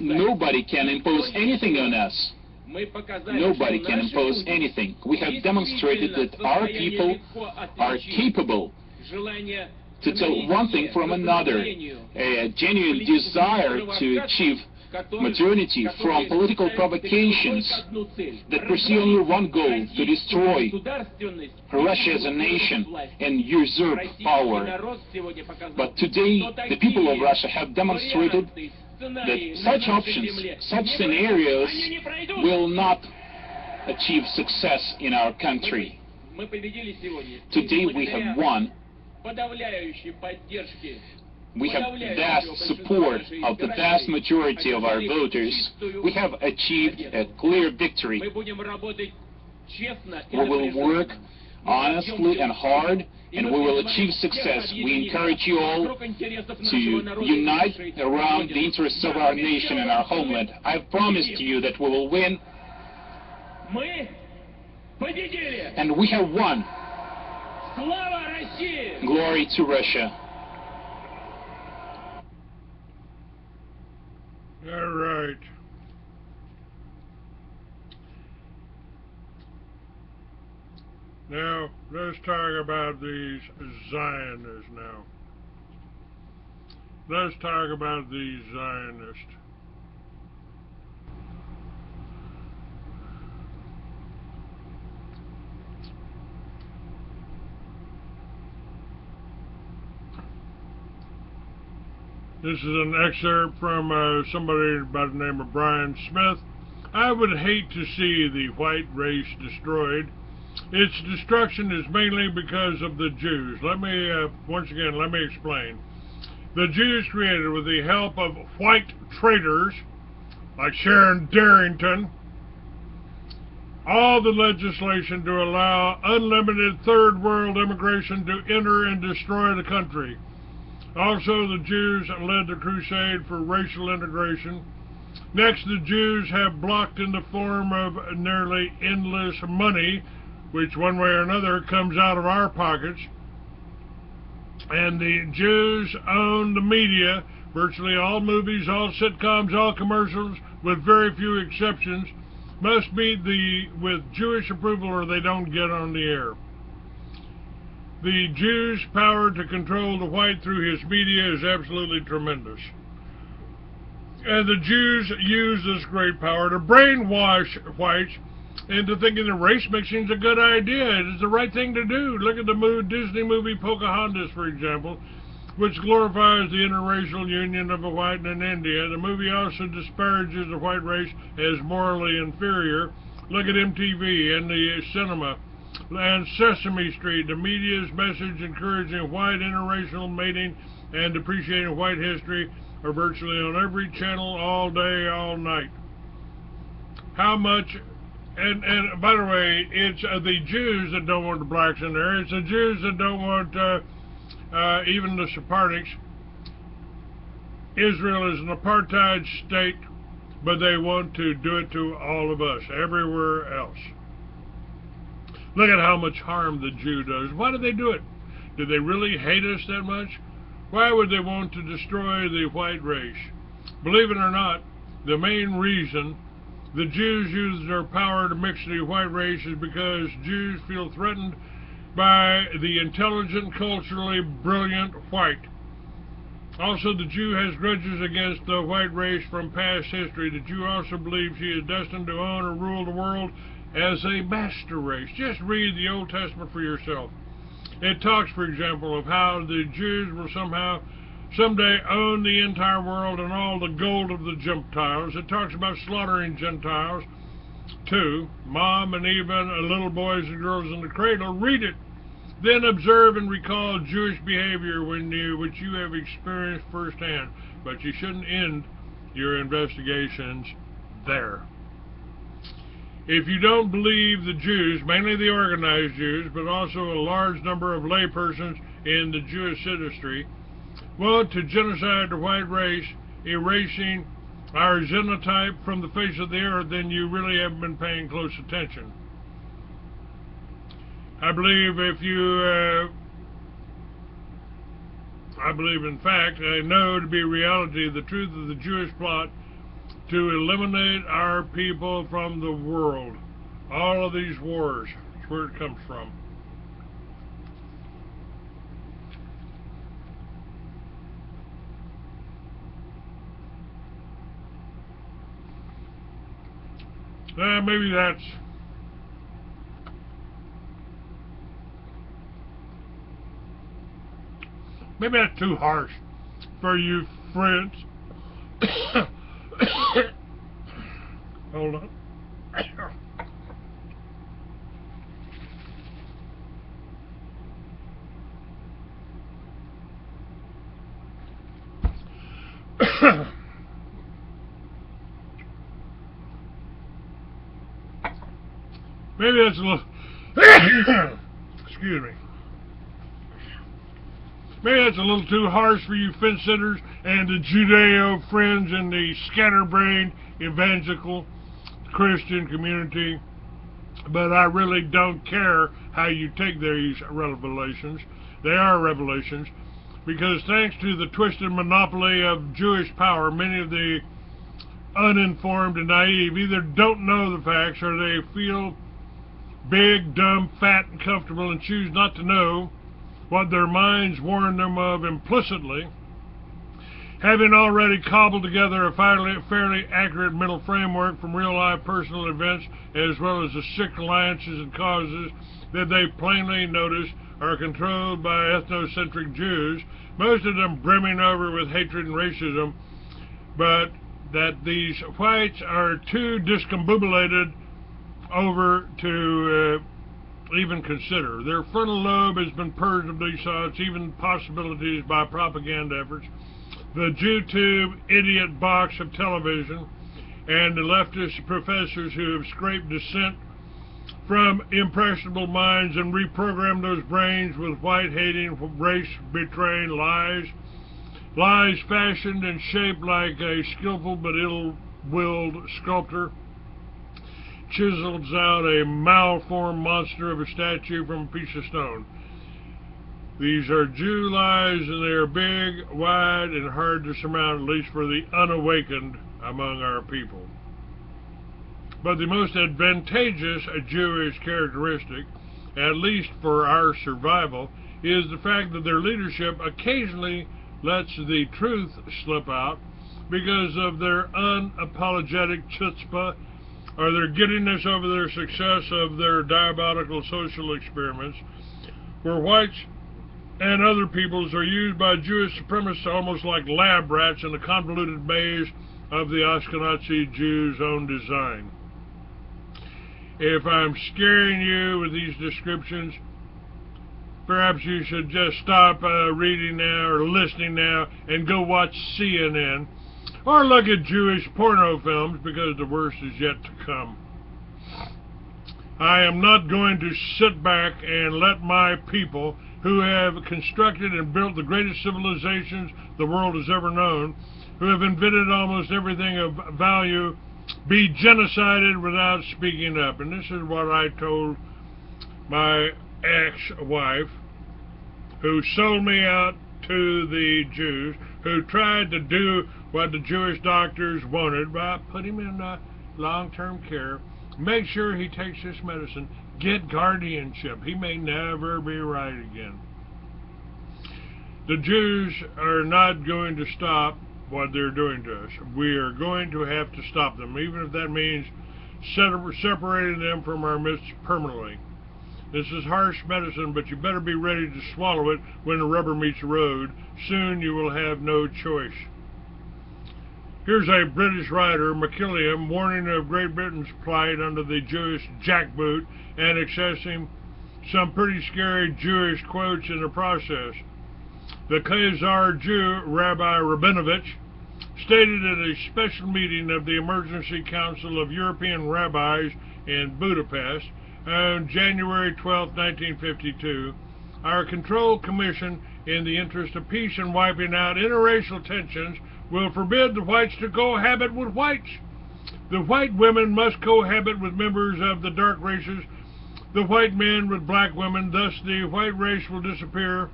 Speaker 12: nobody can impose anything on us. Nobody can impose anything. We have demonstrated that our people are capable to tell one thing from another, a genuine desire to achieve modernity from political provocations that pursue only one goal: to destroy Russia as a nation and usurp power. But today, the people of Russia have demonstrated that such options, such scenarios will not achieve success in our country. Today we have won. We have vast support of the vast majority of our voters. We have achieved a clear victory. We will work honestly and hard, and we will achieve success. We encourage you all to unite around the interests of our nation and our homeland. I have promised you that we will win, and we have won. Glory to Russia.
Speaker 1: All right. Now, let's talk about these Zionists now. Let's talk about these Zionists. This is an excerpt from somebody by the name of Brian Smith. I would hate to see the white race destroyed. Its destruction is mainly because of the Jews. Once again, let me explain. The Jews created, with the help of white traitors like Sharon Darrington, all the legislation to allow unlimited third world immigration to enter and destroy the country. Also, the Jews led the crusade for racial integration. Next, the Jews have blocked in the form of nearly endless money, which one way or another comes out of our pockets. And the Jews own the media. Virtually all movies, all sitcoms, all commercials, with very few exceptions, must be with Jewish approval or they don't get on the air. The Jews' power to control the white through his media is absolutely tremendous. And the Jews use this great power to brainwash whites into thinking that race mixing is a good idea. It is the right thing to do. Look at the Disney movie Pocahontas, for example, which glorifies the interracial union of a white and an Indian. The movie also disparages the white race as morally inferior. Look at MTV and the cinema. And Sesame Street, the media's message encouraging white interracial mating and appreciating white history are virtually on every channel all day, all night. How much, and by the way, it's the Jews that don't want the blacks in there. It's the Jews that don't want even the Sephardics. Israel is an apartheid state, but they want to do it to all of us, everywhere else. Look at how much harm the Jew does. Why do they do it? Do they really hate us that much? Why would they want to destroy the white race? Believe it or not, the main reason the Jews use their power to mix the white race is because Jews feel threatened by the intelligent, culturally brilliant white. Also, the Jew has grudges against the white race from past history. The Jew also believes he is destined to own or rule the world as a master race. Just read the Old Testament for yourself. It talks, for example, of how the Jews will someday own the entire world and all the gold of the Gentiles. It talks about slaughtering Gentiles, too. Mom and even little boys and girls in the cradle. Read it. Then observe and recall Jewish behavior which you have experienced firsthand. But you shouldn't end your investigations there. If you don't believe the Jews, mainly the organized Jews, but also a large number of laypersons in the Jewish industry, want to genocide the white race, erasing our genotype from the face of the earth, then you really haven't been paying close attention. I believe in fact, I know to be reality the truth of the Jewish plot to eliminate our people from the world. All of these wars, that's where it comes from. Maybe that's too harsh for you friends. Hold on. Maybe that's a little excuse me. Maybe that's a little too harsh for you fence sitters and the Judeo friends in the scatterbrained evangelical Christian community, but I really don't care how you take these revelations. They are revelations, because thanks to the twisted monopoly of Jewish power, many of the uninformed and naive either don't know the facts or they feel big, dumb, fat, and comfortable and choose not to know what their minds warn them of implicitly. Having already cobbled together a fairly accurate mental framework from real-life personal events, as well as the sick alliances and causes that they plainly notice are controlled by ethnocentric Jews, most of them brimming over with hatred and racism, but that these whites are too discombobulated over to even consider. Their frontal lobe has been purged of these thoughts, even possibilities, by propaganda efforts, the JewTube idiot box of television, and the leftist professors who have scraped dissent from impressionable minds and reprogrammed those brains with white-hating, race-betraying lies. Lies fashioned and shaped like a skillful but ill-willed sculptor chisels out a malformed monster of a statue from a piece of stone. These are Jew lies, and they are big, wide, and hard to surmount, at least for the unawakened among our people. But the most advantageous Jewish characteristic, at least for our survival, is the fact that their leadership occasionally lets the truth slip out because of their unapologetic chutzpah, or their giddiness over their success of their diabolical social experiments, where whites and other peoples are used by Jewish supremacists almost like lab rats in the convoluted maze of the Ashkenazi Jews' own design. If I'm scaring you with these descriptions, perhaps you should just stop reading now or listening now and go watch CNN, or look at Jewish porno films, because the worst is yet to come. I am not going to sit back and let my people, who have constructed and built the greatest civilizations the world has ever known, who have invented almost everything of value, be genocided without speaking up. And this is what I told my ex-wife, who sold me out to the Jews, who tried to do what the Jewish doctors wanted by put him in long-term care, make sure he takes this medicine, get guardianship. He may never be right again. The Jews are not going to stop what they're doing to us. We are going to have to stop them, even if that means separating them from our midst permanently. This is harsh medicine, but you better be ready to swallow it when the rubber meets the road. Soon you will have no choice. Here's a British writer, McKilliam, warning of Great Britain's plight under the Jewish jackboot and accessing some pretty scary Jewish quotes in the process. The Khazar Jew, Rabbi Rabinovich, stated at a special meeting of the Emergency Council of European Rabbis in Budapest on January 12, 1952, our Control Commission, in the interest of peace and wiping out interracial tensions, will forbid the whites to cohabit with whites. The white women must cohabit with members of the dark races, the white men with black women. Thus the white race will disappear,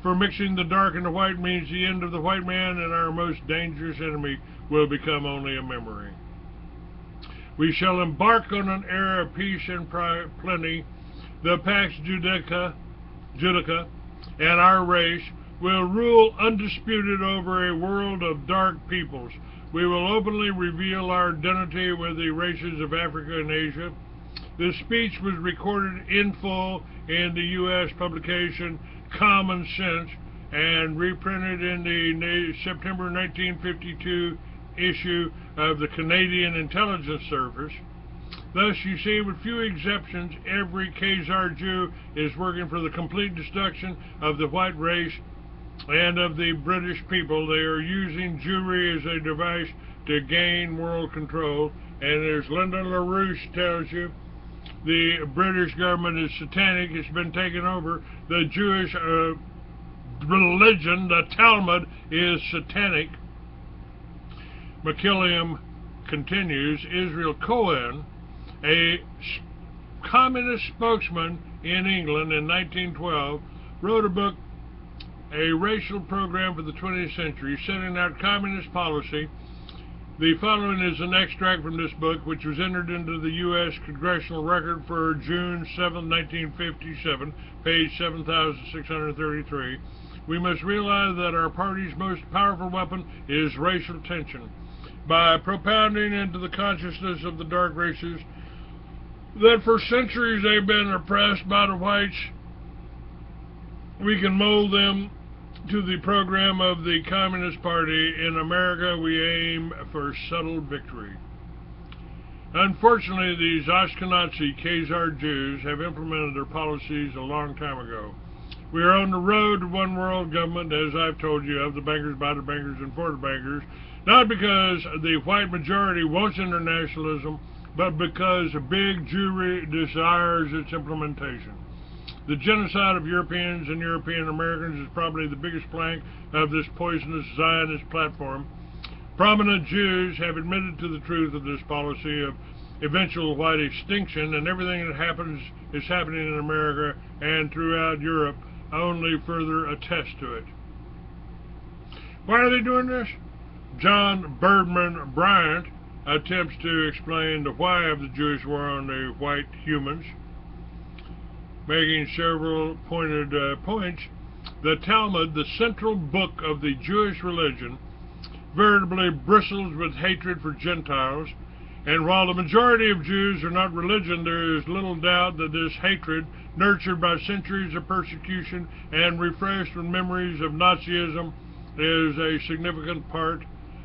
Speaker 1: for mixing the dark and the white means the end of the white man, and our most dangerous enemy will become only a memory. We shall embark on an era of peace and plenty. The Pax Judica, and our race will rule undisputed over a world of dark peoples. We will openly reveal our identity with the races of Africa and Asia. This speech was recorded in full in the U.S. publication Common Sense and reprinted in the September 1952 issue of the Canadian Intelligence Service. Thus, you see, with few exceptions, every Khazar Jew is working for the complete destruction of the white race and of the British people. They are using Jewry as a device to gain world control. And as Lyndon LaRouche tells you, the British government is satanic. It's been taken over. The Jewish religion, the Talmud, is satanic. McKilliam continues, Israel Cohen, a communist spokesman in England in 1912, wrote a book, A Racial Program for the 20th Century, setting out communist policy. The following is an extract from this book, which was entered into the U.S. Congressional Record for June 7, 1957, page 7633. We must realize that our party's most powerful weapon is racial tension. By propounding into the consciousness of the dark races that for centuries they've been oppressed by the whites, we can mold them to the program of the Communist Party. In America, we aim for subtle victory. Unfortunately, these Ashkenazi Khazar Jews have implemented their policies a long time ago. We are on the road to one world government, as I've told you, of the bankers, by the bankers, and for the bankers, not because the white majority wants internationalism, but because big Jewry desires its implementation. The genocide of Europeans and European Americans is probably the biggest plank of this poisonous Zionist platform. Prominent Jews have admitted to the truth of this policy of eventual white extinction, and everything that is happening in America and throughout Europe only further attests to it. Why are they doing this? John Birdman Bryant attempts to explain the why of the Jewish war on the white humans, making several pointed points. The Talmud, the central book of the Jewish religion, veritably bristles with hatred for Gentiles, and while the majority of Jews are not religion, there is little doubt that this hatred, nurtured by centuries of persecution and refreshed with memories of Nazism, is a significant part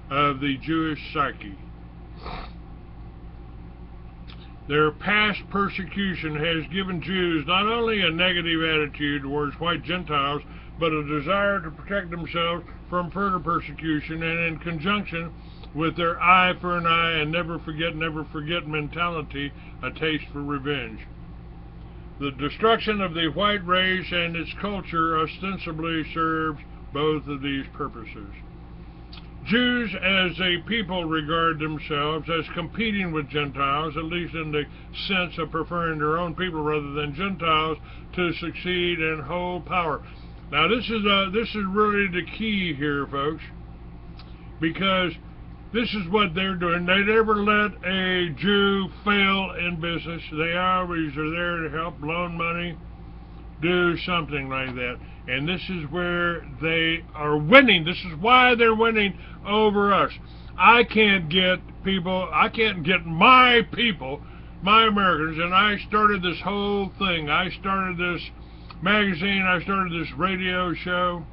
Speaker 1: of the Jewish psyche. Their past persecution has given Jews not only a negative attitude towards white Gentiles, but a desire to protect themselves from further persecution, and in conjunction with their eye for an eye and never forget mentality, a taste for revenge. The destruction of the white race and its culture ostensibly serves both of these purposes. Jews as a people regard themselves as competing with Gentiles, at least in the sense of preferring their own people rather than Gentiles to succeed and hold power. Now this is really the key here, folks, because this is what they're doing. They never let a Jew fail in business. They always are there to help, loan money, do something like that. And this is where they are winning. This is why they're winning over us. I can't get my people, my Americans, and I started this whole thing. I started this magazine, I started this radio show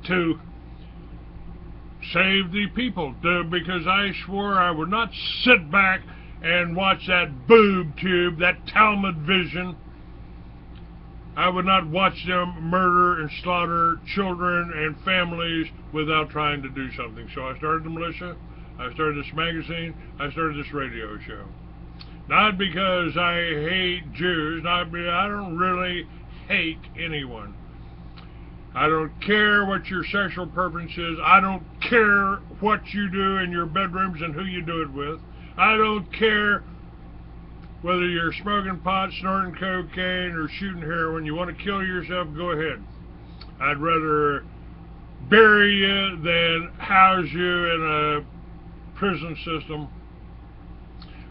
Speaker 1: to save the people, because I swore I would not sit back and watch that boob tube, that Talmud vision. I would not watch them murder and slaughter children and families without trying to do something. So I started the militia, I started this magazine, I started this radio show. Not because I hate Jews, I don't really hate anyone. I don't care what your sexual preference is. I don't care what you do in your bedrooms and who you do it with. I don't care whether you're smoking pot, snorting cocaine, or shooting heroin. You want to kill yourself, go ahead. I'd rather bury you than house you in a prison system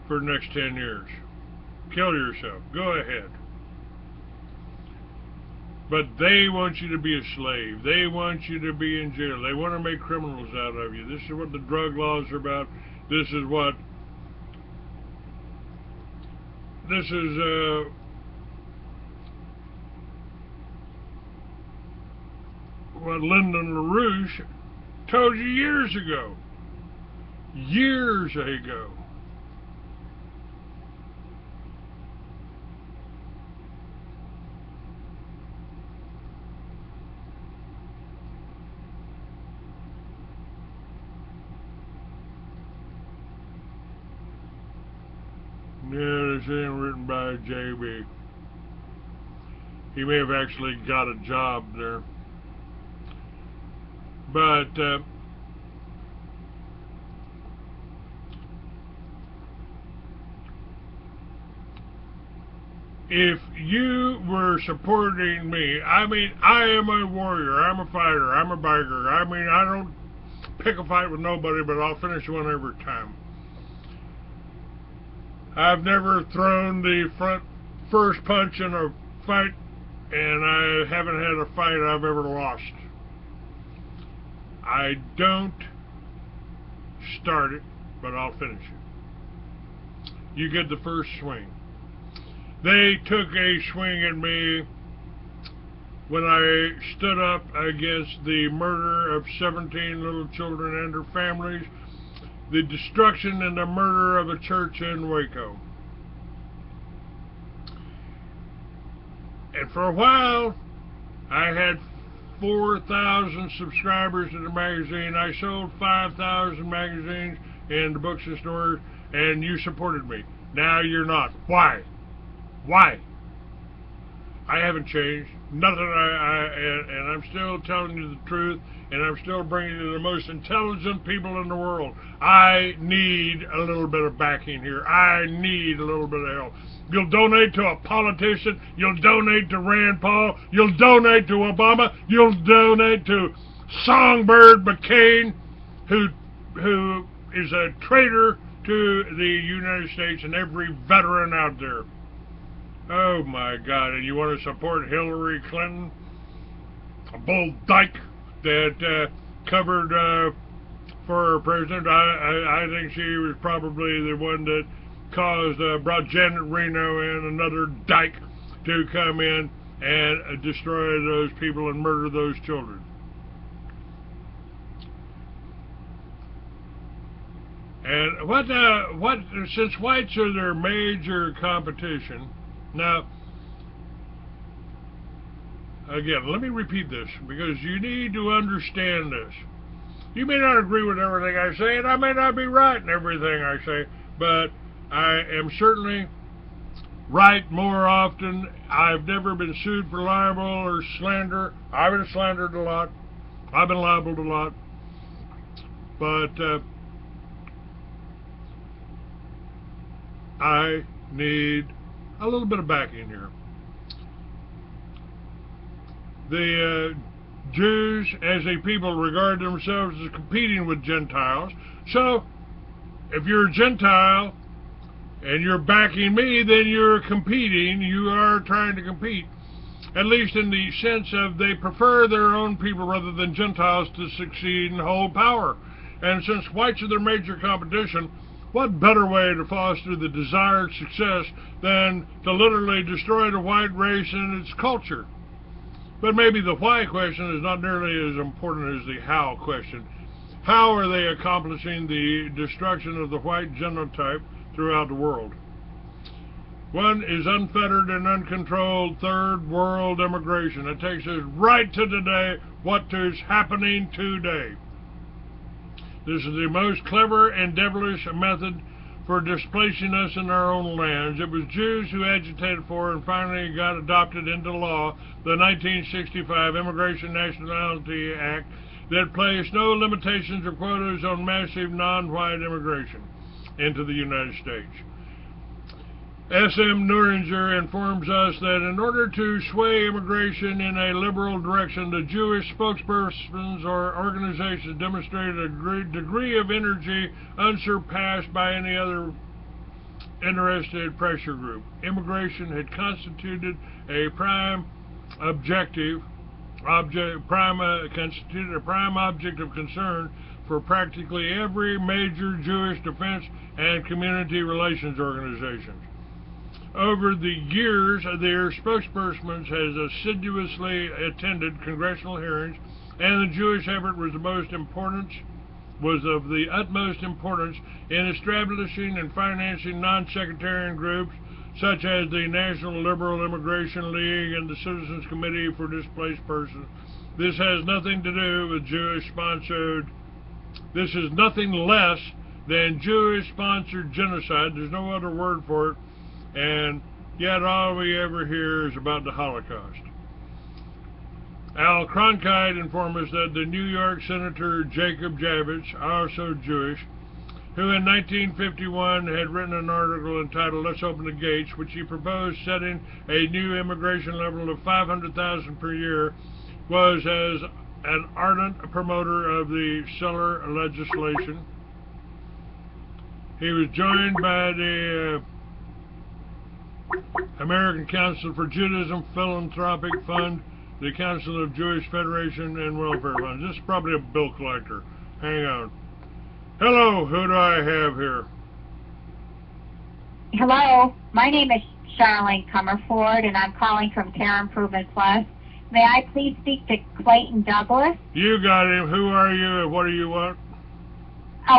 Speaker 1: for the next 10 years. Kill yourself, go ahead. But they want you to be a slave. They want you to be in jail. They want to make criminals out of you. This is what the drug laws are about. This is what what Lyndon LaRouche told you years ago. Years ago. Yeah, this ain't written by J.B. He may have actually got a job there. But if you were supporting me, I mean, I am a warrior, I'm a fighter, I'm a biker. I mean, I don't pick a fight with nobody, but I'll finish one every time. I've never thrown the first punch in a fight, and I haven't had a fight I've ever lost. I don't start it, but I'll finish it. You get the first swing. They took a swing at me when I stood up against the murder of 17 little children and their families, the destruction and the murder of a church in Waco. And for a while, I had 4,000 subscribers to the magazine. I sold 5,000 magazines in the books and stores, and you supported me. Now you're not. Why? Why? I haven't changed. Nothing. And I'm still telling you the truth, and I'm still bringing you the most intelligent people in the world. I need a little bit of backing here. I need a little bit of help. You'll donate to a politician. You'll donate to Rand Paul. You'll donate to Obama. You'll donate to Songbird McCain, who is a traitor to the United States and every veteran out there. Oh my God! And you want to support Hillary Clinton, a bull dyke that covered for president? I think she was probably the one that brought Janet Reno in, another dyke, to come in and destroy those people and murder those children. And since whites are their major competition. Now, again, let me repeat this, because you need to understand this. You may not agree with everything I say, and I may not be right in everything I say, but I am certainly right more often. I've never been sued for libel or slander. I've been slandered a lot. I've been libeled a lot. But I need a little bit of backing here. The Jews as a people regard themselves as competing with Gentiles. So if you're a Gentile and you're backing me, then you're competing. You are trying to compete. At least in the sense of they prefer their own people rather than Gentiles to succeed and hold power. And since whites are their major competition, what better way to foster the desired success than to literally destroy the white race and its culture? But maybe the why question is not nearly as important as the how question. How are they accomplishing the destruction of the white genotype throughout the world? One is unfettered and uncontrolled third world immigration. It takes us right to today, what is happening today. This is the most clever and devilish method for displacing us in our own lands. It was Jews who agitated for and finally got adopted into law the 1965 Immigration Nationality Act that placed no limitations or quotas on massive non-white immigration into the United States. S.M. Nuringer informs us that in order to sway immigration in a liberal direction, the Jewish spokespersons or organizations demonstrated a degree of energy unsurpassed by any other interested pressure group. Immigration had constituted a prime object of concern for practically every major Jewish defense and community relations organization. Over the years, their spokesperson has assiduously attended congressional hearings, and the Jewish effort was of the utmost importance in establishing and financing non-sectarian groups such as the National Liberal Immigration League and the Citizens Committee for Displaced Persons. This has nothing to do with Jewish-sponsored. This is nothing less than Jewish-sponsored genocide. There's no other word for it. And yet all we ever hear is about the Holocaust. Al Cronkite informed us that the New York Senator Jacob Javits, also Jewish, who in 1951 had written an article entitled Let's Open the Gates, which he proposed setting a new immigration level of 500,000 per year, was as an ardent promoter of the Seller legislation. He was joined by the American Council for Judaism Philanthropic Fund, the Council of Jewish Federation and Welfare Funds. This is probably a bill collector. Hang on. Hello, who do I have here?
Speaker 14: Hello, my name is Charlene Comerford, and I'm calling from Terra Improvement Plus. May I please speak to Clayton Douglas?
Speaker 1: You got him. Who are you and what do you want?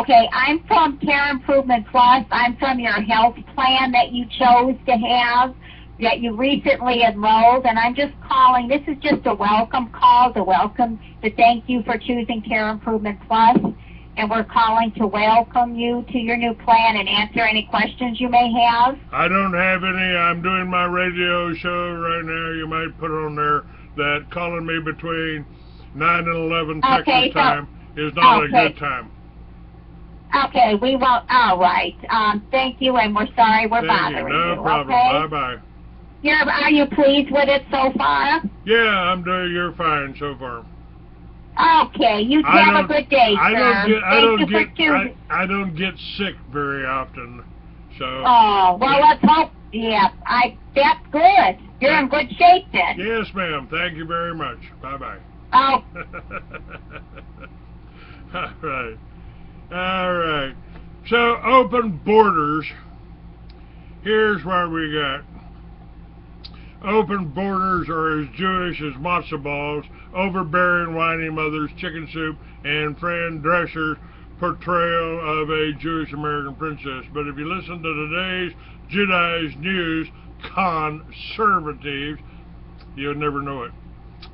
Speaker 14: Okay, I'm from Terra Improvement Plus. I'm from your health plan that you chose to have, that you recently enrolled, and I'm just calling. This is just a welcome call, to thank you for choosing Terra Improvement Plus, and we're calling to welcome you to your new plan and answer any questions you may have.
Speaker 1: I don't have any. I'm doing my radio show right now. You might put on there that calling me between 9 and 11 Texas time is not a good time.
Speaker 14: Okay, we won't. All right. Thank you, and we're sorry we're bothering you.
Speaker 1: No problem.
Speaker 14: Okay?
Speaker 1: Bye-bye.
Speaker 14: Are you pleased with it so far?
Speaker 1: Yeah, you're fine so far.
Speaker 14: Okay, you have a good day, sir.
Speaker 1: I don't get sick very often, so.
Speaker 14: Oh, well, let's hope. Yeah, that's good. You're in good shape then.
Speaker 1: Yes, ma'am. Thank you very much. Bye-bye.
Speaker 14: Oh.
Speaker 1: All right. So, open borders. Here's what we got. Open borders are as Jewish as matzo balls, overbearing whiny mothers, chicken soup, and Fran Drescher's portrayal of a Jewish American princess. But if you listen to today's Judaized news conservatives, you'll never know it.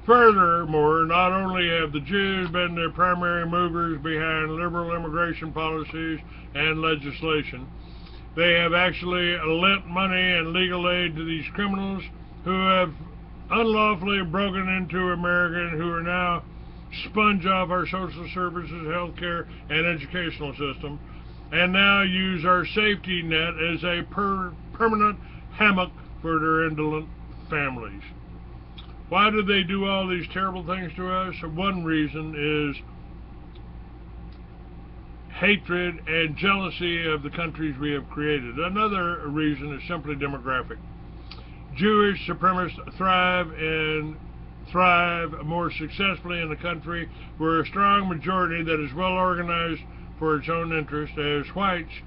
Speaker 1: Furthermore, not only have the Jews been the primary movers behind liberal immigration policies and legislation, they have actually lent money and legal aid to these criminals who have unlawfully broken into America and who are now sponge off our social services, healthcare, and educational system, and now use our safety net as a permanent hammock for their indolent families. Why do they do all these terrible things to us? One reason is hatred and jealousy of the countries we have created. Another reason is simply demographic. Jewish supremacists thrive more successfully in a country where a strong majority that is well organized for its own interest, as whites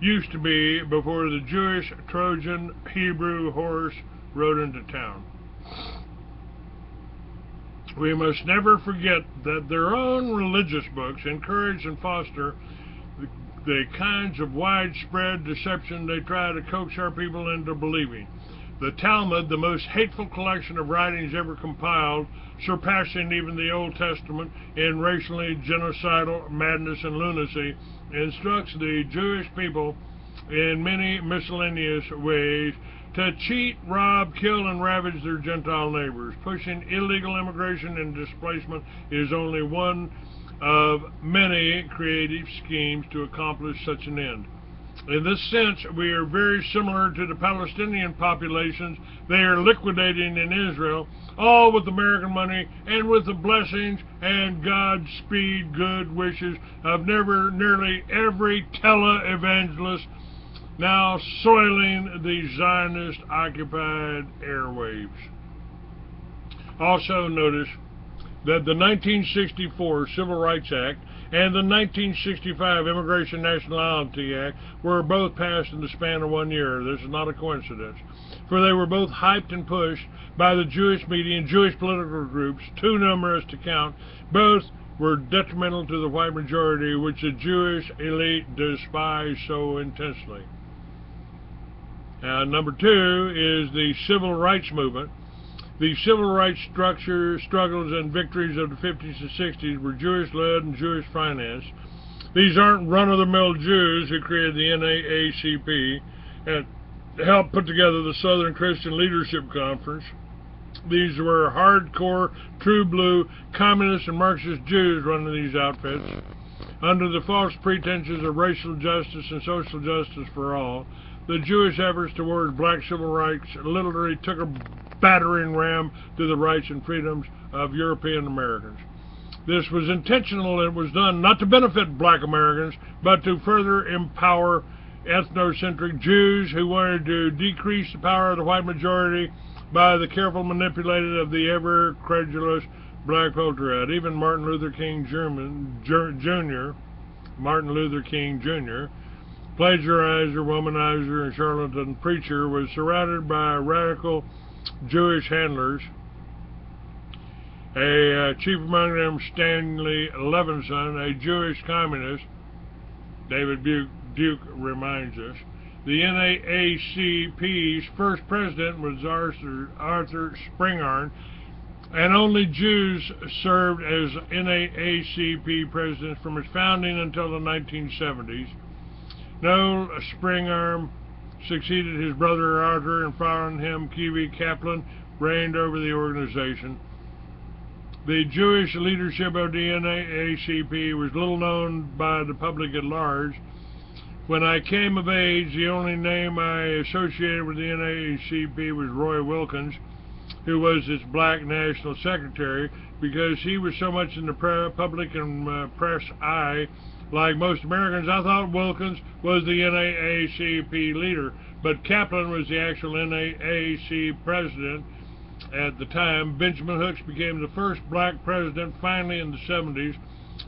Speaker 1: used to be before the Jewish Trojan Hebrew horse rode into town. We must never forget that their own religious books encourage and foster the kinds of widespread deception they try to coax our people into believing. The Talmud, the most hateful collection of writings ever compiled, surpassing even the Old Testament in racially genocidal madness and lunacy, instructs the Jewish people in many miscellaneous ways to cheat, rob, kill, and ravage their Gentile neighbors. Pushing illegal immigration and displacement is only one of many creative schemes to accomplish such an end. In this sense, we are very similar to the Palestinian populations they are liquidating in Israel, all with American money and with the blessings and Godspeed good wishes of nearly every televangelist now soiling the Zionist-occupied airwaves. Also notice that the 1964 Civil Rights Act and the 1965 Immigration Nationality Act were both passed in the span of 1 year. This is not a coincidence, for they were both hyped and pushed by the Jewish media and Jewish political groups, too numerous to count. Both were detrimental to the white majority, which the Jewish elite despise so intensely. Number two is the civil rights movement. The civil rights struggles and victories of the 50s and 60s were Jewish-led and Jewish-financed. These aren't run-of-the-mill Jews who created the NAACP and helped put together the Southern Christian Leadership Conference. These were hardcore, true-blue, communist and Marxist Jews running these outfits under the false pretenses of racial justice and social justice for all. The Jewish efforts towards black civil rights literally took a battering ram to the rights and freedoms of European Americans. This was intentional, and it was done not to benefit black Americans, but to further empower ethnocentric Jews who wanted to decrease the power of the white majority by the careful manipulating of the ever-credulous black proletariat. Even Martin Luther King Jr., plagiarizer, womanizer, and charlatan preacher, was surrounded by radical Jewish handlers. Chief among them, Stanley Levinson, a Jewish communist. David Duke reminds us. The NAACP's first president was Arthur Springarn, and only Jews served as NAACP presidents from its founding until the 1970s. Noel Springarn succeeded his brother Arthur, and following him, Kiwi Kaplan reigned over the organization. The Jewish leadership of the NAACP was little known by the public at large. When I came of age, the only name I associated with the NAACP was Roy Wilkins, who was its black national secretary, because he was so much in the public and press eye. Like most Americans, I thought Wilkins was the NAACP leader, but Kaplan was the actual NAACP president at the time. Benjamin Hooks became the first black president finally in the 70s.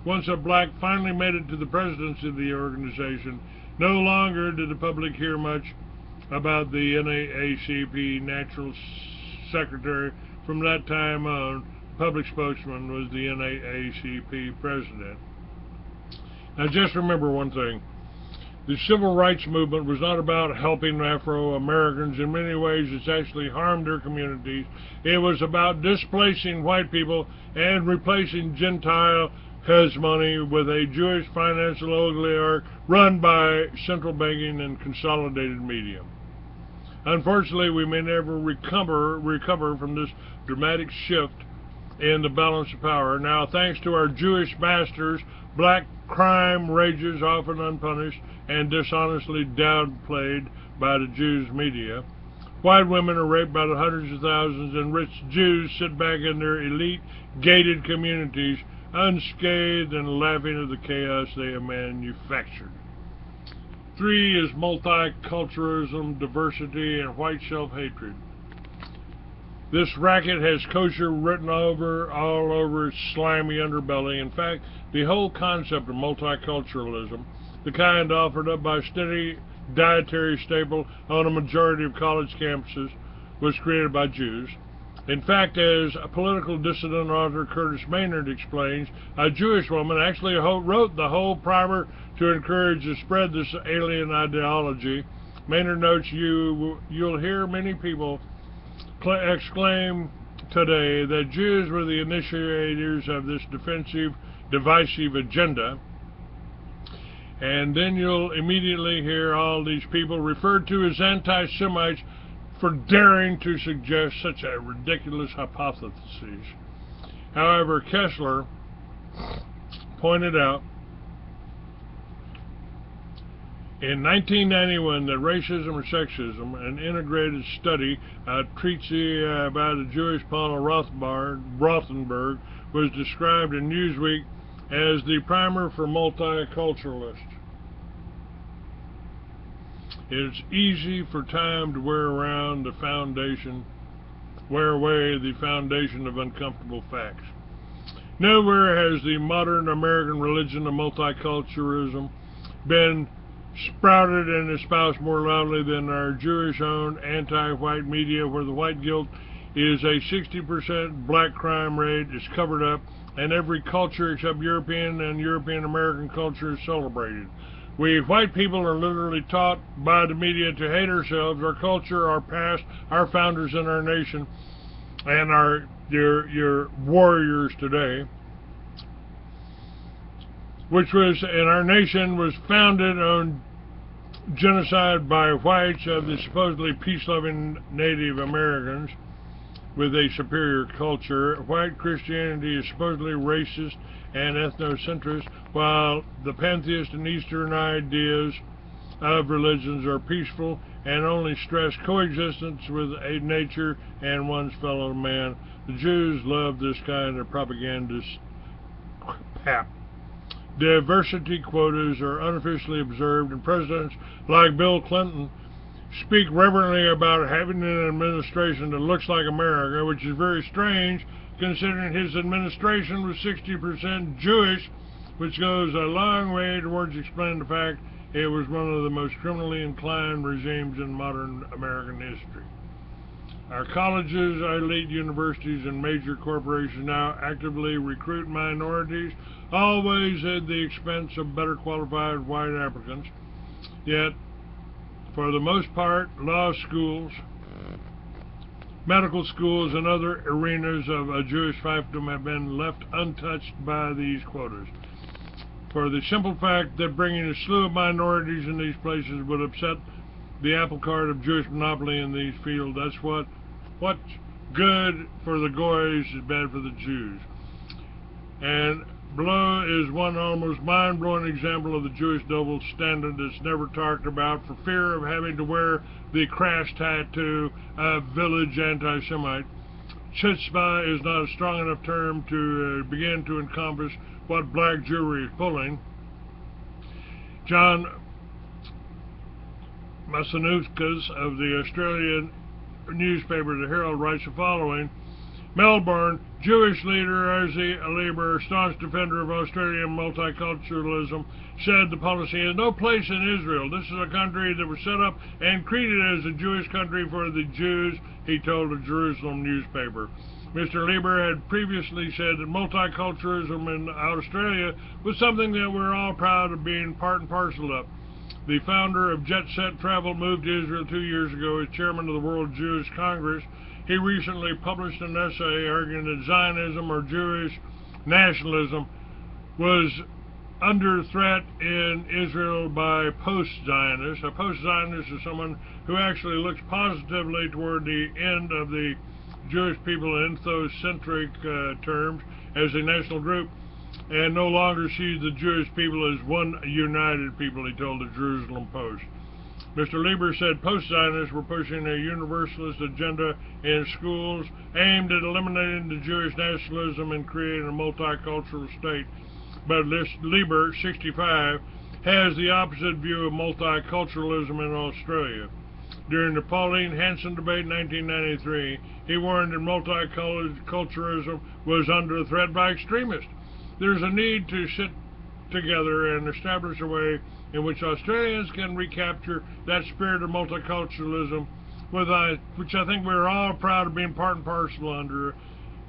Speaker 1: Once a black finally made it to the presidency of the organization, no longer did the public hear much about the NAACP national secretary. From that time on, public spokesman was the NAACP president. Now just remember one thing. The civil rights movement was not about helping Afro-Americans. In many ways, it's actually harmed their communities. It was about displacing white people and replacing Gentile hegemony with a Jewish financial oligarch run by central banking and consolidated media. Unfortunately, we may never recover from this dramatic shift in the balance of power. Now, thanks to our Jewish masters, black crime rages often unpunished and dishonestly downplayed by the Jews media. White women are raped by the hundreds of thousands, and rich Jews sit back in their elite, gated communities, unscathed and laughing at the chaos they have manufactured. 3 is multiculturalism, diversity, and white self-hatred. This racket has kosher written all over its slimy underbelly. In fact, the whole concept of multiculturalism, the kind offered up by steady dietary staple on a majority of college campuses, was created by Jews. In fact, as a political dissident author Curtis Maynard explains, a Jewish woman actually wrote the whole primer to encourage the spread this alien ideology. Maynard notes, you'll hear many people exclaim today that Jews were the initiators of this defensive, divisive agenda. And then you'll immediately hear all these people referred to as anti-Semites for daring to suggest such a ridiculous hypothesis. However, Kessler pointed out in 1991 that Racism or Sexism, an integrated study, a treatise by the Jewish Paula Rothenberg, was described in Newsweek as the primer for multiculturalists. It's easy for time to wear away the foundation of uncomfortable facts. Nowhere has the modern American religion of multiculturalism been sprouted and espoused more loudly than our Jewish-owned anti-white media, where the white guilt is a 60% black crime rate is covered up, and every culture except European and European-American culture is celebrated. We white people are literally taught by the media to hate ourselves, our culture, our past, our founders in our nation, and your warriors today, which was, in our nation, was founded on genocide by whites of the supposedly peace-loving Native Americans with a superior culture. White Christianity is supposedly racist and ethnocentrist, while the pantheist and Eastern ideas of religions are peaceful and only stress coexistence with a nature and one's fellow man. The Jews love this kind of propagandist pap. Diversity quotas are unofficially observed, and presidents like Bill Clinton speak reverently about having an administration that looks like America, which is very strange considering his administration was 60% Jewish, which goes a long way towards explaining the fact it was one of the most criminally inclined regimes in modern American history. Our colleges, our elite universities, and major corporations now actively recruit minorities, always at the expense of better qualified white applicants. Yet, for the most part, law schools, medical schools, and other arenas of a Jewish fiefdom have been left untouched by these quotas, for the simple fact that bringing a slew of minorities in these places would upset the apple cart of Jewish monopoly in these fields. That's what's good for the Goys is bad for the Jews. And below is one almost mind-blowing example of the Jewish double standard that's never talked about for fear of having to wear the crass tattoo of village anti-Semite. Chutzpah is not a strong enough term to begin to encompass what black Jewry is pulling. John Masanukas of the Australian newspaper The Herald writes the following: Melbourne, Jewish leader Ozzy Aliber, staunch defender of Australian multiculturalism, said the policy has no place in Israel. This is a country that was set up and created as a Jewish country for the Jews, he told a Jerusalem newspaper. Mr. Lieber had previously said that multiculturalism in Australia was something that we're all proud of being part and parcel of. The founder of Jet Set Travel moved to Israel 2 years ago as chairman of the World Jewish Congress. He recently published an essay arguing that Zionism, or Jewish nationalism, was under threat in Israel by post-Zionists. A post-Zionist is someone who actually looks positively toward the end of the Jewish people in ethnocentric terms as a national group, and no longer sees the Jewish people as one united people, he told the Jerusalem Post. Mr. Lieber said post-Zionists were pushing a universalist agenda in schools aimed at eliminating the Jewish nationalism and creating a multicultural state. But Lieber, 65, has the opposite view of multiculturalism in Australia. During the Pauline Hanson debate in 1993, he warned that multiculturalism was under threat by extremists. There's a need to sit together and establish a way in which Australians can recapture that spirit of multiculturalism, which I think we're all proud of being part and parcel under,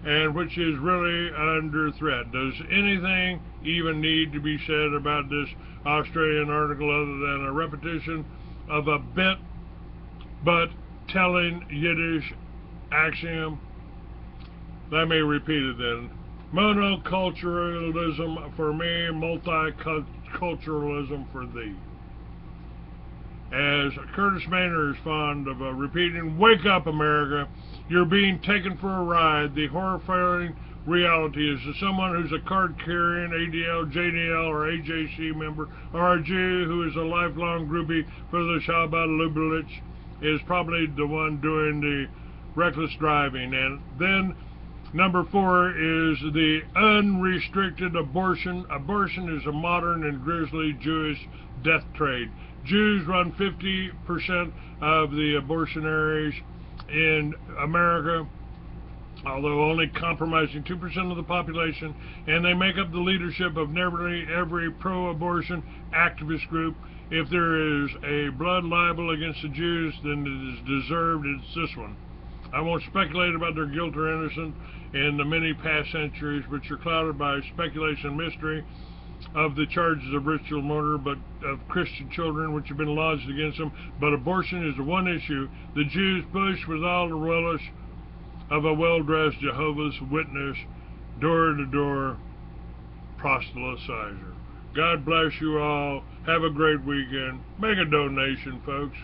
Speaker 1: and which is really under threat. Does anything even need to be said about this Australian article other than a repetition of a bit but telling Yiddish axiom? Let me repeat it then. Monoculturalism for me, multiculturalism for thee. As Curtis Maynard is fond of repeating, wake up, America. You're being taken for a ride. The horrifying reality is that someone who's a card-carrying ADL, JDL, or AJC member, or a Jew who is a lifelong groupie for the Shabbat Lubavitch is probably the one doing the reckless driving. And then number 4 is the unrestricted abortion. Abortion is a modern and grisly Jewish death trade. Jews run 50% of the abortionaries in America, although only compromising 2% of the population, and they make up the leadership of nearly every pro-abortion activist group. If there is a blood libel against the Jews, then it is deserved. It's this one. I won't speculate about their guilt or innocence in the many past centuries, which are clouded by speculation and mystery of the charges of ritual murder, but of Christian children which have been lodged against them. But abortion is the one issue the Jews push with all the relish of a well-dressed Jehovah's Witness, door-to-door proselytizer. God bless you all. Have a great weekend. Make a donation, folks.